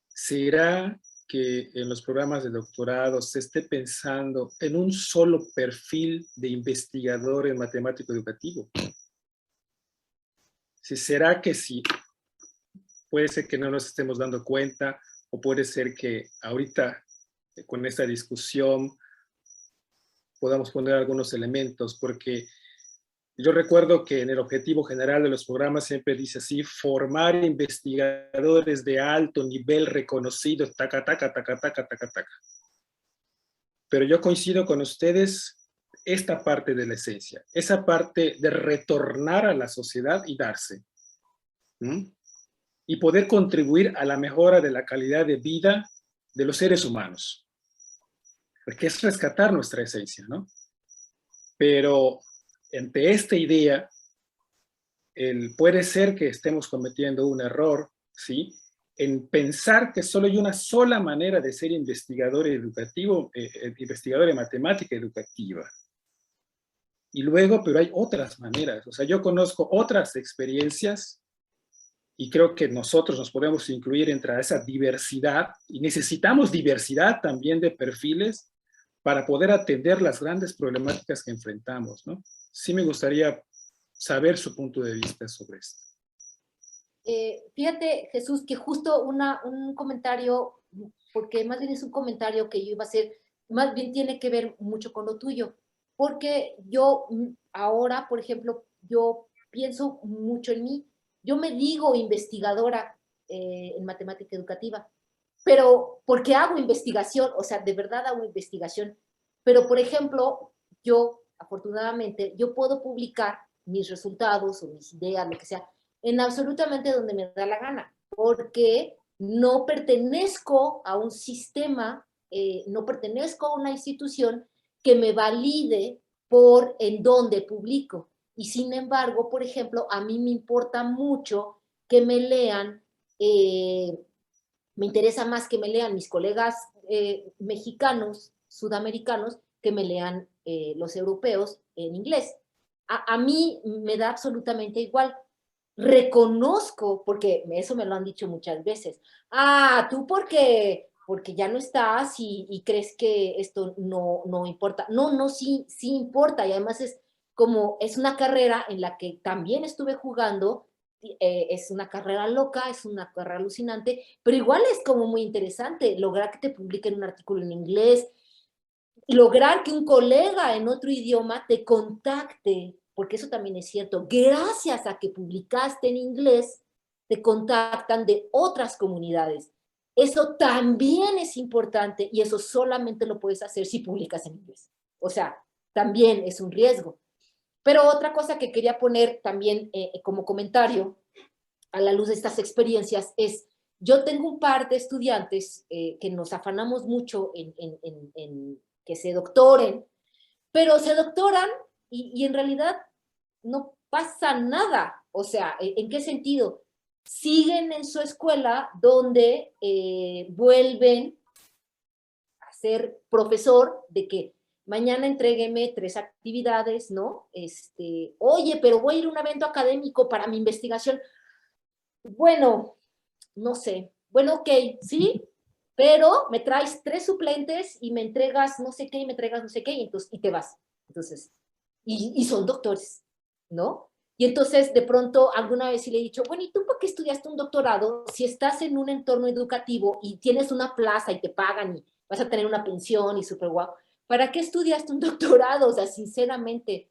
¿será que en los programas de doctorado se esté pensando en un solo perfil de investigador en matemático educativo? ¿Será que sí? Puede ser que no nos estemos dando cuenta, o puede ser que ahorita con esta discusión podamos poner algunos elementos, porque yo recuerdo que en el objetivo general de los programas siempre dice así: formar investigadores de alto nivel reconocidos, taca, taca, taca, taca, taca, taca. Pero yo coincido con ustedes esta parte de la esencia, esa parte de retornar a la sociedad y darse. Y poder contribuir a la mejora de la calidad de vida de los seres humanos. Porque es rescatar nuestra esencia, ¿no? Pero ante esta idea, puede ser que estemos cometiendo un error, ¿sí? En pensar que solo hay una sola manera de ser investigador educativo, investigador de matemática educativa. Y luego, pero hay otras maneras. O sea, yo conozco otras experiencias y creo que nosotros nos podemos incluir entre esa diversidad, y necesitamos diversidad también de perfiles para poder atender las grandes problemáticas que enfrentamos, ¿no? Sí me gustaría saber su punto de vista sobre esto. Fíjate, Jesús, que justo un comentario, porque más bien es un comentario que yo iba a hacer, más bien tiene que ver mucho con lo tuyo, porque yo ahora, por ejemplo, yo pienso mucho en mí. Yo me digo investigadora en matemática educativa, pero porque hago investigación, o sea, de verdad hago investigación. Pero, por ejemplo, yo, afortunadamente, yo puedo publicar mis resultados o mis ideas, lo que sea, en absolutamente donde me da la gana, porque no pertenezco a un sistema, no pertenezco a una institución que me valide por en dónde publico. Y sin embargo, por ejemplo, a mí me importa mucho que me lean, me interesa más que me lean mis colegas mexicanos, sudamericanos, que me lean los europeos en inglés. A mí me da absolutamente igual. Reconozco, porque eso me lo han dicho muchas veces, tú porque ya no estás y crees que esto no importa. No, sí importa, y además es una carrera en la que también estuve jugando, es una carrera loca, es una carrera alucinante, pero igual es como muy interesante lograr que te publiquen un artículo en inglés, lograr que un colega en otro idioma te contacte, porque eso también es cierto, gracias a que publicaste en inglés, te contactan de otras comunidades. Eso también es importante y eso solamente lo puedes hacer si publicas en inglés. O sea, también es un riesgo. Pero otra cosa que quería poner también como comentario a la luz de estas experiencias es, yo tengo un par de estudiantes que nos afanamos mucho en que se doctoren, pero se doctoran y en realidad no pasa nada. O sea, ¿en qué sentido? Siguen en su escuela donde vuelven a ser profesor de que mañana entrégueme 3 actividades, ¿no? Oye, pero voy a ir a un evento académico para mi investigación. Bueno, no sé. Bueno, ok, sí, pero me traes 3 suplentes y me entregas no sé qué, y me entregas no sé qué, y, entonces, y te vas. Entonces, y son doctores, ¿no? Y entonces, de pronto, alguna vez sí le he dicho, bueno, ¿y tú por qué estudiaste un doctorado si estás en un entorno educativo y tienes una plaza y te pagan y vas a tener una pensión y súper guau? ¿Para qué estudiaste un doctorado? O sea, sinceramente,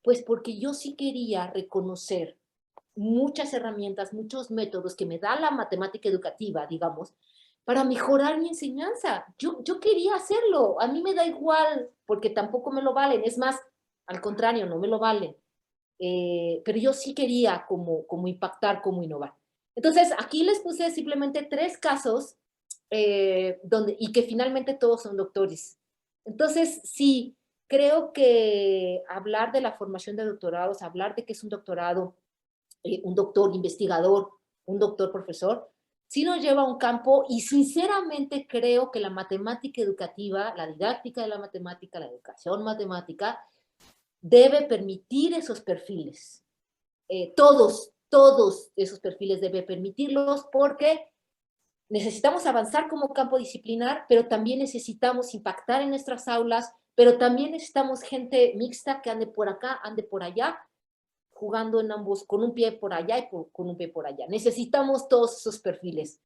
pues porque yo sí quería reconocer muchas herramientas, muchos métodos que me da la matemática educativa, digamos, para mejorar mi enseñanza. Yo quería hacerlo, a mí me da igual, porque tampoco me lo valen, es más, al contrario, no me lo valen. Pero yo sí quería como impactar, como innovar. Entonces, aquí les puse simplemente 3 casos y que finalmente todos son doctores. Entonces, sí, creo que hablar de la formación de doctorados, hablar de qué es un doctorado, un doctor investigador, un doctor profesor, sí nos lleva a un campo y sinceramente creo que la matemática educativa, la didáctica de la matemática, la educación matemática, debe permitir esos perfiles. Todos esos perfiles debe permitirlos porque necesitamos avanzar como campo disciplinar, pero también necesitamos impactar en nuestras aulas, pero también necesitamos gente mixta que ande por acá, ande por allá, jugando en ambos, con un pie por allá y con un pie por allá. Necesitamos todos esos perfiles.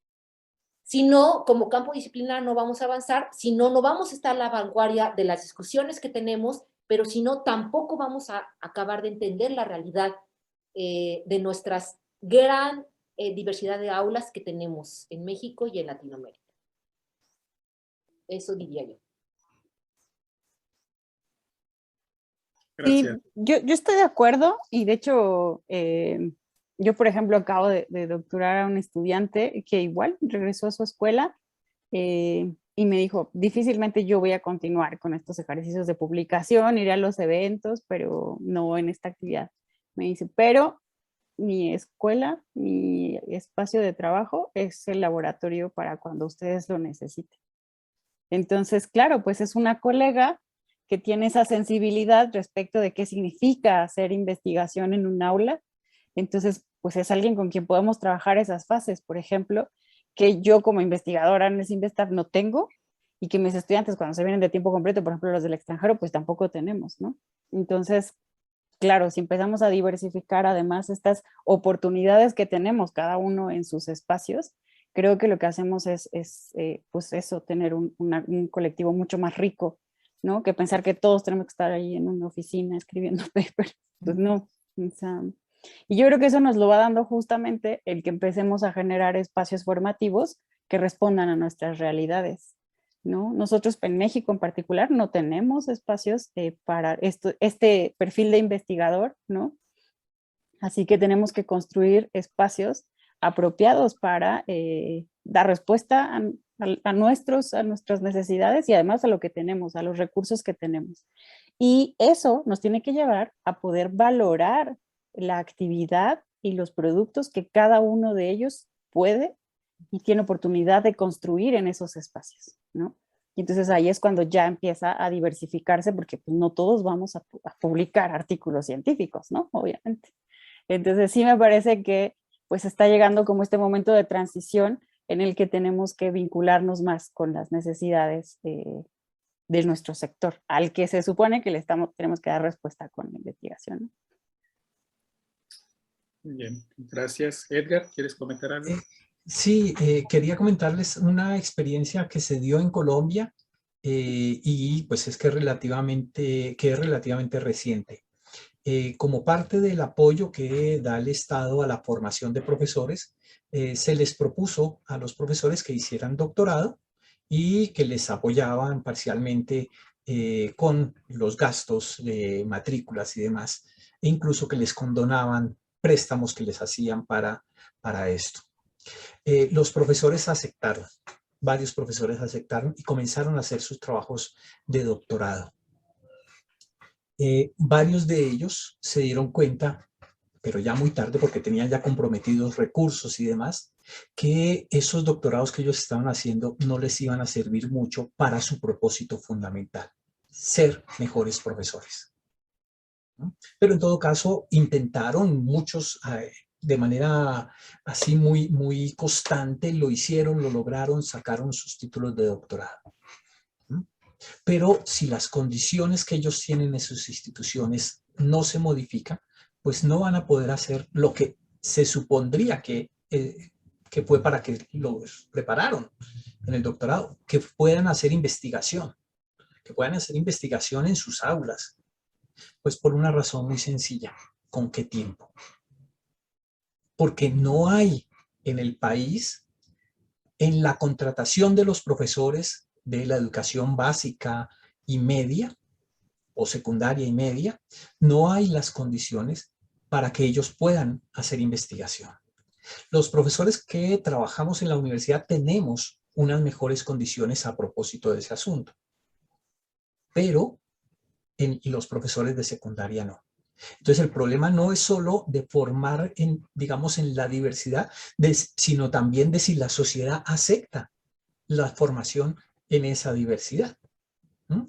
Si no, como campo disciplinar no vamos a avanzar, si no, no vamos a estar a la vanguardia de las discusiones que tenemos, pero si no, tampoco vamos a acabar de entender la realidad de nuestras gran diversidad de aulas que tenemos en México y en Latinoamérica. Eso diría yo. Gracias. Sí, yo estoy de acuerdo y de hecho yo, por ejemplo, acabo de doctorar a un estudiante que igual regresó a su escuela y me dijo, difícilmente yo voy a continuar con estos ejercicios de publicación, iré a los eventos, pero no en esta actividad. Me dice, pero mi escuela, mi espacio de trabajo es el laboratorio para cuando ustedes lo necesiten. Entonces, claro, pues es una colega que tiene esa sensibilidad respecto de qué significa hacer investigación en un aula. Entonces, pues es alguien con quien podemos trabajar esas fases, por ejemplo, que yo como investigadora en el Sinvestav no tengo y que mis estudiantes cuando se vienen de tiempo completo, por ejemplo los del extranjero, pues tampoco tenemos, ¿no? Entonces, claro, si empezamos a diversificar además estas oportunidades que tenemos cada uno en sus espacios, creo que lo que hacemos es pues eso, tener un colectivo mucho más rico, ¿no? Que pensar que todos tenemos que estar ahí en una oficina escribiendo papers. Pues no. O sea, y yo creo que eso nos lo va dando justamente el que empecemos a generar espacios formativos que respondan a nuestras realidades, ¿no? Nosotros en México en particular no tenemos espacios para este perfil de investigador, ¿no? Así que tenemos que construir espacios apropiados para dar respuesta a nuestras necesidades y además a lo que tenemos, a los recursos que tenemos. Y eso nos tiene que llevar a poder valorar la actividad y los productos que cada uno de ellos puede y tiene oportunidad de construir en esos espacios, ¿no? Y entonces ahí es cuando ya empieza a diversificarse porque pues, no todos vamos a publicar artículos científicos, ¿no? Obviamente. Entonces sí me parece que pues está llegando como este momento de transición en el que tenemos que vincularnos más con las necesidades de nuestro sector, al que se supone que tenemos que dar respuesta con la investigación, ¿no? Bien, gracias. Edgar, ¿quieres comentar algo? Sí, quería comentarles una experiencia que se dio en Colombia y pues es que es relativamente reciente. como parte del apoyo que da el Estado a la formación de profesores, se les propuso a los profesores que hicieran doctorado y que les apoyaban parcialmente con los gastos de matrículas y demás, e incluso que les condonaban préstamos que les hacían para esto. Los profesores aceptaron, varios profesores aceptaron y comenzaron a hacer sus trabajos de doctorado. Varios de ellos se dieron cuenta, pero ya muy tarde porque tenían ya comprometidos recursos y demás, que esos doctorados que ellos estaban haciendo no les iban a servir mucho para su propósito fundamental, ser mejores profesores, ¿no? Pero en todo caso intentaron muchos de manera así muy constante, lo hicieron, lo lograron, sacaron sus títulos de doctorado. Pero si las condiciones que ellos tienen en sus instituciones no se modifican, pues no van a poder hacer lo que se supondría que fue para que los prepararon en el doctorado, que puedan hacer investigación, en sus aulas. Pues por una razón muy sencilla: ¿con qué tiempo? Porque no hay en el país, en la contratación de los profesores de la educación básica y media, o secundaria y media, no hay las condiciones para que ellos puedan hacer investigación. Los profesores que trabajamos en la universidad tenemos unas mejores condiciones a propósito de ese asunto, pero los profesores de secundaria no. Entonces el problema no es solo de formar digamos, en la diversidad, sino también de si la sociedad acepta la formación en esa diversidad.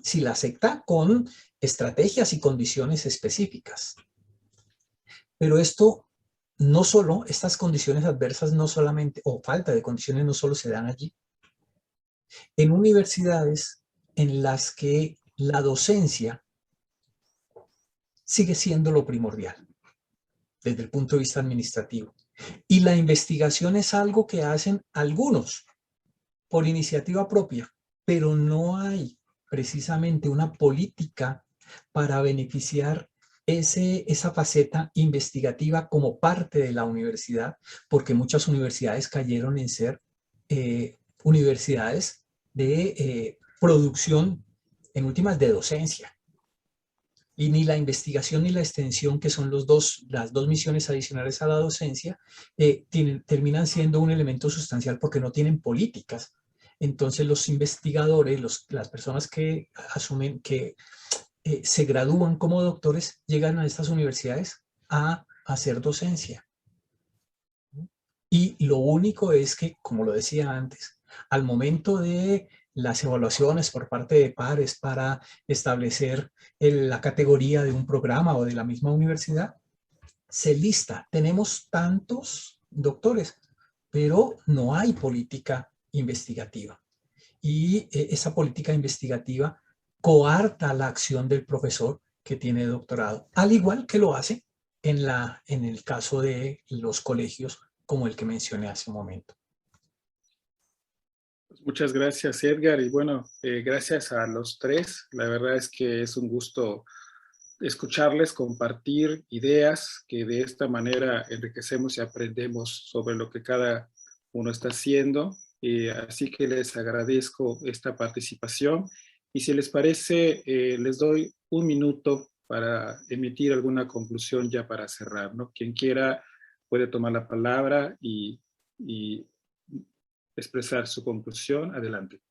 Si la acepta con estrategias y condiciones específicas. Pero esto no solo, estas condiciones adversas no solamente, o falta de condiciones no solo se dan allí. En universidades en las que la docencia sigue siendo lo primordial desde el punto de vista administrativo. Y la investigación es algo que hacen algunos por iniciativa propia, pero no hay precisamente una política para beneficiar esa faceta investigativa como parte de la universidad, porque muchas universidades cayeron en ser universidades de producción, en últimas, de docencia. Y ni la investigación ni la extensión, que son las dos misiones adicionales a la docencia, terminan siendo un elemento sustancial porque no tienen políticas. Entonces los investigadores, las personas que asumen, que se gradúan como doctores, llegan a estas universidades a hacer docencia. Y lo único es que, como lo decía antes, al momento de las evaluaciones por parte de pares para establecer la categoría de un programa o de la misma universidad, se lista, tenemos tantos doctores, pero no hay política investigativa. Y esa política investigativa coarta la acción del profesor que tiene doctorado, al igual que lo hace en el caso de los colegios como el que mencioné hace un momento. Muchas gracias, Edgar, y bueno, gracias a los tres. La verdad es que es un gusto escucharles, compartir ideas, que de esta manera enriquecemos y aprendemos sobre lo que cada uno está haciendo. Así que les agradezco esta participación. Y si les parece, les doy un minuto para emitir alguna conclusión ya para cerrar, ¿no? Quien quiera puede tomar la palabra y expresar su conclusión. Adelante.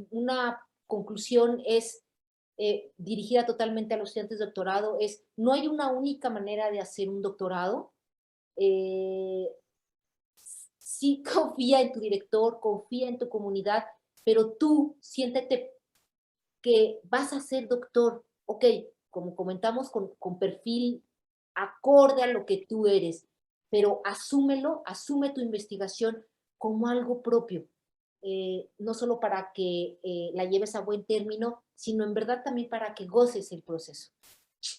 Una conclusión es dirigida totalmente a los estudiantes de doctorado, no hay una única manera de hacer un doctorado. Sí, confía en tu director, confía en tu comunidad, pero tú siéntete que vas a ser doctor, ok, como comentamos, con perfil acorde a lo que tú eres, pero asúmelo, asume tu investigación como algo propio, no solo para que la lleves a buen término, sino en verdad también para que goces el proceso.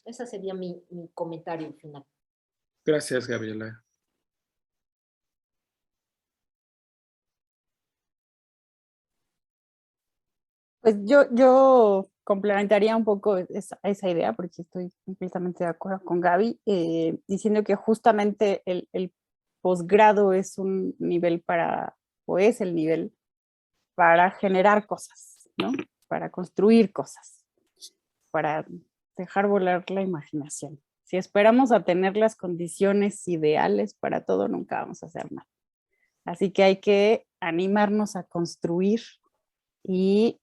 Ese sería mi comentario final. Gracias, Gabriela. Pues yo complementaría un poco esa idea, porque estoy completamente de acuerdo con Gaby, diciendo que justamente el posgrado es un nivel o es el nivel para generar cosas, ¿no? Para construir cosas, para dejar volar la imaginación. Si esperamos a tener las condiciones ideales para todo, nunca vamos a hacer nada. Así que hay que animarnos a construir y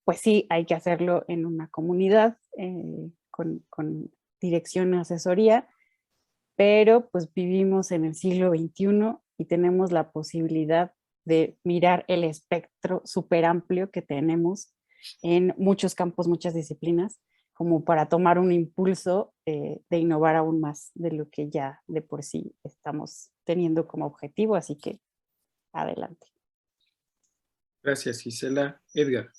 pues sí, hay que hacerlo en una comunidad con dirección y asesoría, pero pues vivimos en el siglo XXI y tenemos la posibilidad de mirar el espectro súper amplio que tenemos en muchos campos, muchas disciplinas, como para tomar un impulso de innovar aún más de lo que ya de por sí estamos teniendo como objetivo, así que adelante. Gracias, Gisela. Edgar.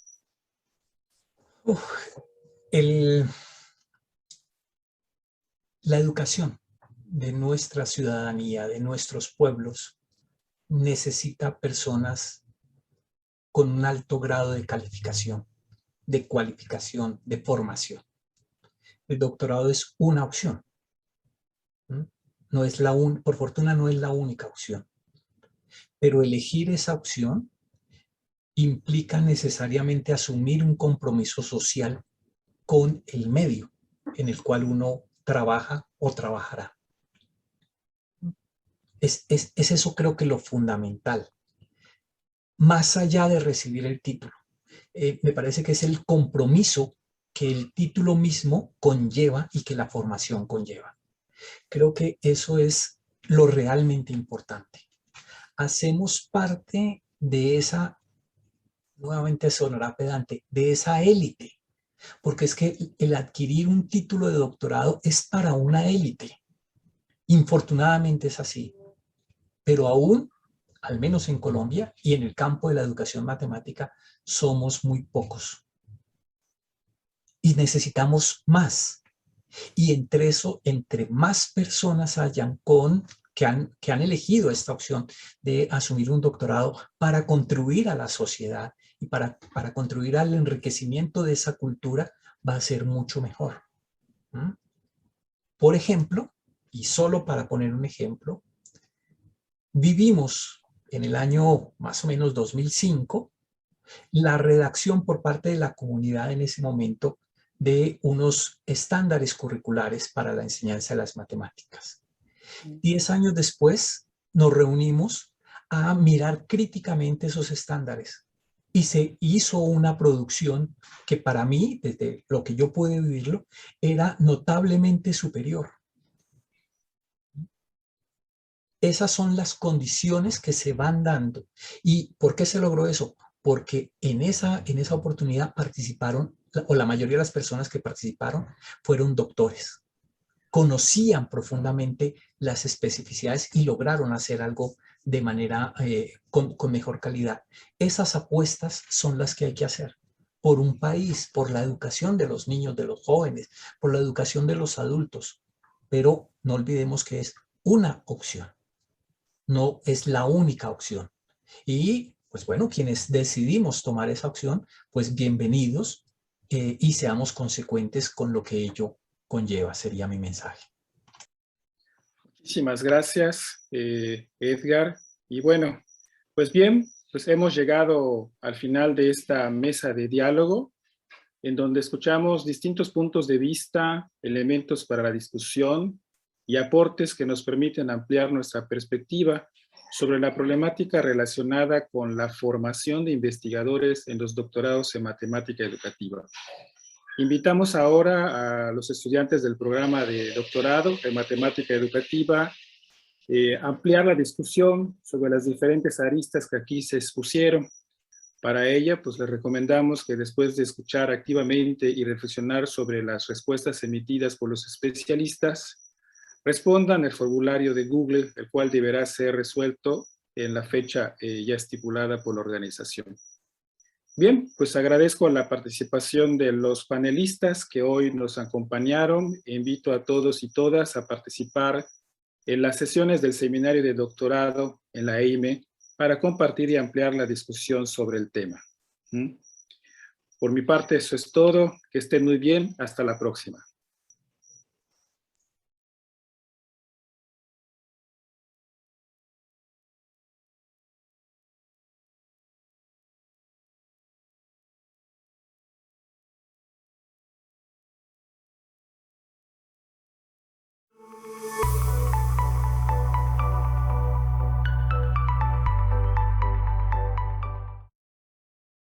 La educación de nuestra ciudadanía, de nuestros pueblos, necesita personas con un alto grado de calificación, de cualificación, de formación. El doctorado es una opción. No es por fortuna no es la única opción. Pero elegir esa opción implica necesariamente asumir un compromiso social con el medio en el cual uno trabaja o trabajará. Es eso, creo que lo fundamental. Más allá de recibir el título, me parece que es el compromiso que el título mismo conlleva y que la formación conlleva. Creo que eso es lo realmente importante. Hacemos parte de esa, nuevamente sonará pedante, de esa élite, porque es que el adquirir un título de doctorado es para una élite. Infortunadamente es así, pero aún, al menos en Colombia y en el campo de la educación matemática, somos muy pocos. Y necesitamos más. Y entre más personas hayan que han elegido esta opción de asumir un doctorado para contribuir a la sociedad y para contribuir al enriquecimiento de esa cultura, va a ser mucho mejor. Por ejemplo, y solo para poner un ejemplo, vivimos en el año más o menos 2005 la redacción por parte de la comunidad en ese momento de unos estándares curriculares para la enseñanza de las matemáticas. 10 años después nos reunimos a mirar críticamente esos estándares y se hizo una producción que para mí, desde lo que yo pude vivirlo, era notablemente superior. Esas son las condiciones que se van dando. ¿Y por qué se logró eso? Porque en esa oportunidad participaron, o la mayoría de las personas que participaron fueron doctores. Conocían profundamente las especificidades y lograron hacer algo de manera con mejor calidad. Esas apuestas son las que hay que hacer por un país, por la educación de los niños, de los jóvenes, por la educación de los adultos. Pero no olvidemos que es una opción. No es la única opción. Y pues bueno, quienes decidimos tomar esa opción, pues bienvenidos y seamos consecuentes con lo que ello conlleva, sería mi mensaje. Muchísimas gracias, Edgar. Y bueno, pues bien, pues hemos llegado al final de esta mesa de diálogo, en donde escuchamos distintos puntos de vista, elementos para la discusión y aportes que nos permiten ampliar nuestra perspectiva sobre la problemática relacionada con la formación de investigadores en los doctorados en matemática educativa. Invitamos ahora a los estudiantes del programa de doctorado en matemática educativa a ampliar la discusión sobre las diferentes aristas que aquí se expusieron. Para ella, pues les recomendamos que después de escuchar activamente y reflexionar sobre las respuestas emitidas por los especialistas, respondan el formulario de Google, el cual deberá ser resuelto en la fecha ya estipulada por la organización. Bien, pues agradezco la participación de los panelistas que hoy nos acompañaron. Invito a todos y todas a participar en las sesiones del seminario de doctorado en la EIME para compartir y ampliar la discusión sobre el tema. Por mi parte, eso es todo. Que estén muy bien. Hasta la próxima.